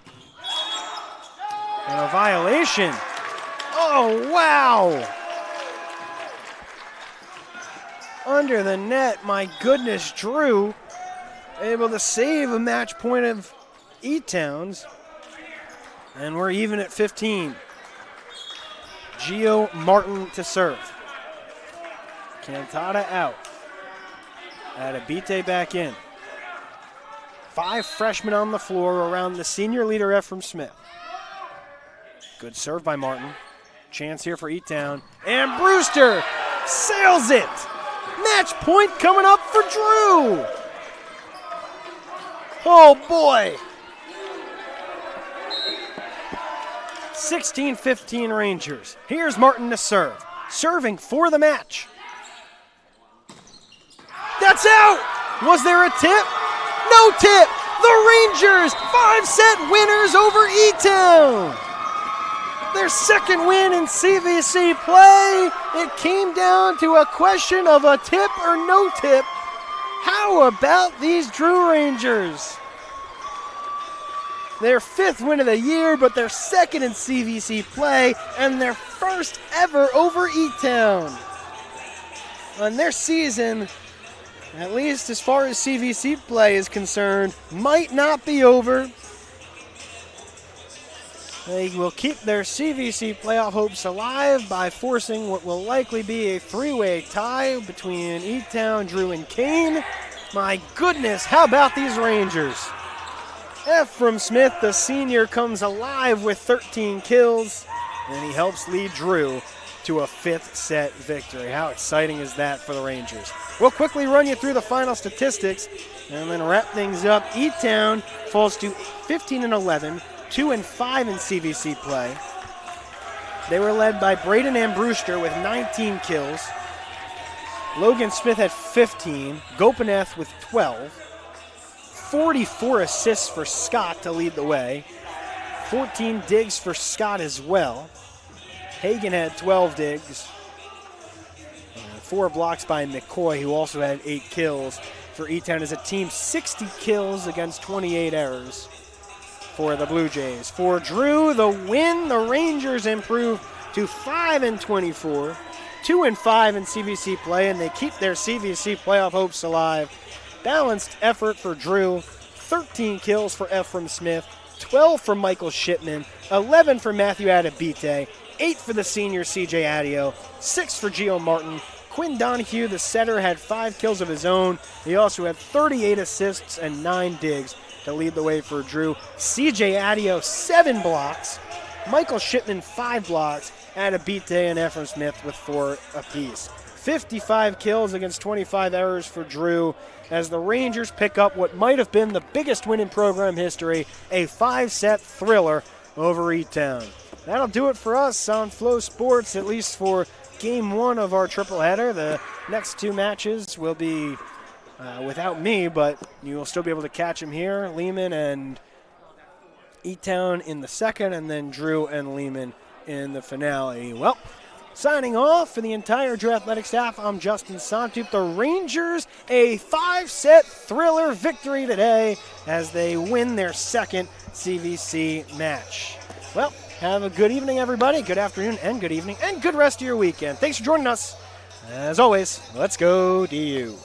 and a violation. Oh, wow! Under the net, my goodness, Drew able to save a match point of E-Town's, and we're even at 15. Gio Martin to serve. Cantada out. Adebite back in. 5 freshmen on the floor around the senior leader, Ephraim Smith. Good serve by Martin. Chance here for E-Town. And Brewster sails it. Match point coming up for Drew. Oh boy. 16-15 Rangers. Here's Martin to serve. Serving for the match. That's out. Was there a tip? No tip. The Rangers 5-set winners over E-Town. Their second win in CVC play. It came down to a question of a tip or no tip. How about these Drew Rangers? Their 5th win of the year, but their 2nd in CVC play, and their 1st ever over E-Town. And their season, at least as far as CVC play is concerned, might not be over. They will keep their CVC playoff hopes alive by forcing what will likely be a 3-way tie between E-Town, Drew, and Kane. My goodness, how about these Rangers? Ephraim Smith, the senior, comes alive with 13 kills, and he helps lead Drew to a 5th set victory. How exciting is that for the Rangers? We'll quickly run you through the final statistics and then wrap things up. E-Town falls to 15-11, 2-5 in CVC play. They were led by Braden and Brewster with 19 kills. Logan Smith had 15, Gopinath with 12. 44 assists for Scott to lead the way. 14 digs for Scott as well. Hagan had 12 digs. 4 blocks by McCoy, who also had 8 kills for E-Town as a team. 60 kills against 28 errors for the Blue Jays. For Drew, the win, the Rangers improve to 5-24, 2-5 in CVC play, and they keep their CVC playoff hopes alive. Balanced effort for Drew, 13 kills for Ephraim Smith, 12 for Michael Shipman, 11 for Matthew Adebite, 8 for the senior CJ Adio, 6 for Gio Martin. Quinn Donahue, the setter, had 5 kills of his own. He also had 38 assists and 9 digs to lead the way for Drew. CJ Adio, 7 blocks. Michael Shipman, 5 blocks. Adebite and Ephraim Smith with 4 apiece. 55 kills against 25 errors for Drew as the Rangers pick up what might have been the biggest win in program history, a 5-set thriller over E-Town. That'll do it for us on Flow Sports, at least for Game 1 of our tripleheader. The next 2 matches will be without me, but you will still be able to catch them here. Lehman and E-Town in the second, and then Drew and Lehman in the finale. Well, signing off for the entire Drew Athletic staff, I'm Justin Santup. The Rangers, a 5-set thriller victory today as they win their second CVC match. Well, have a good evening, everybody. Good afternoon and good evening and good rest of your weekend. Thanks for joining us. As always, let's go DU.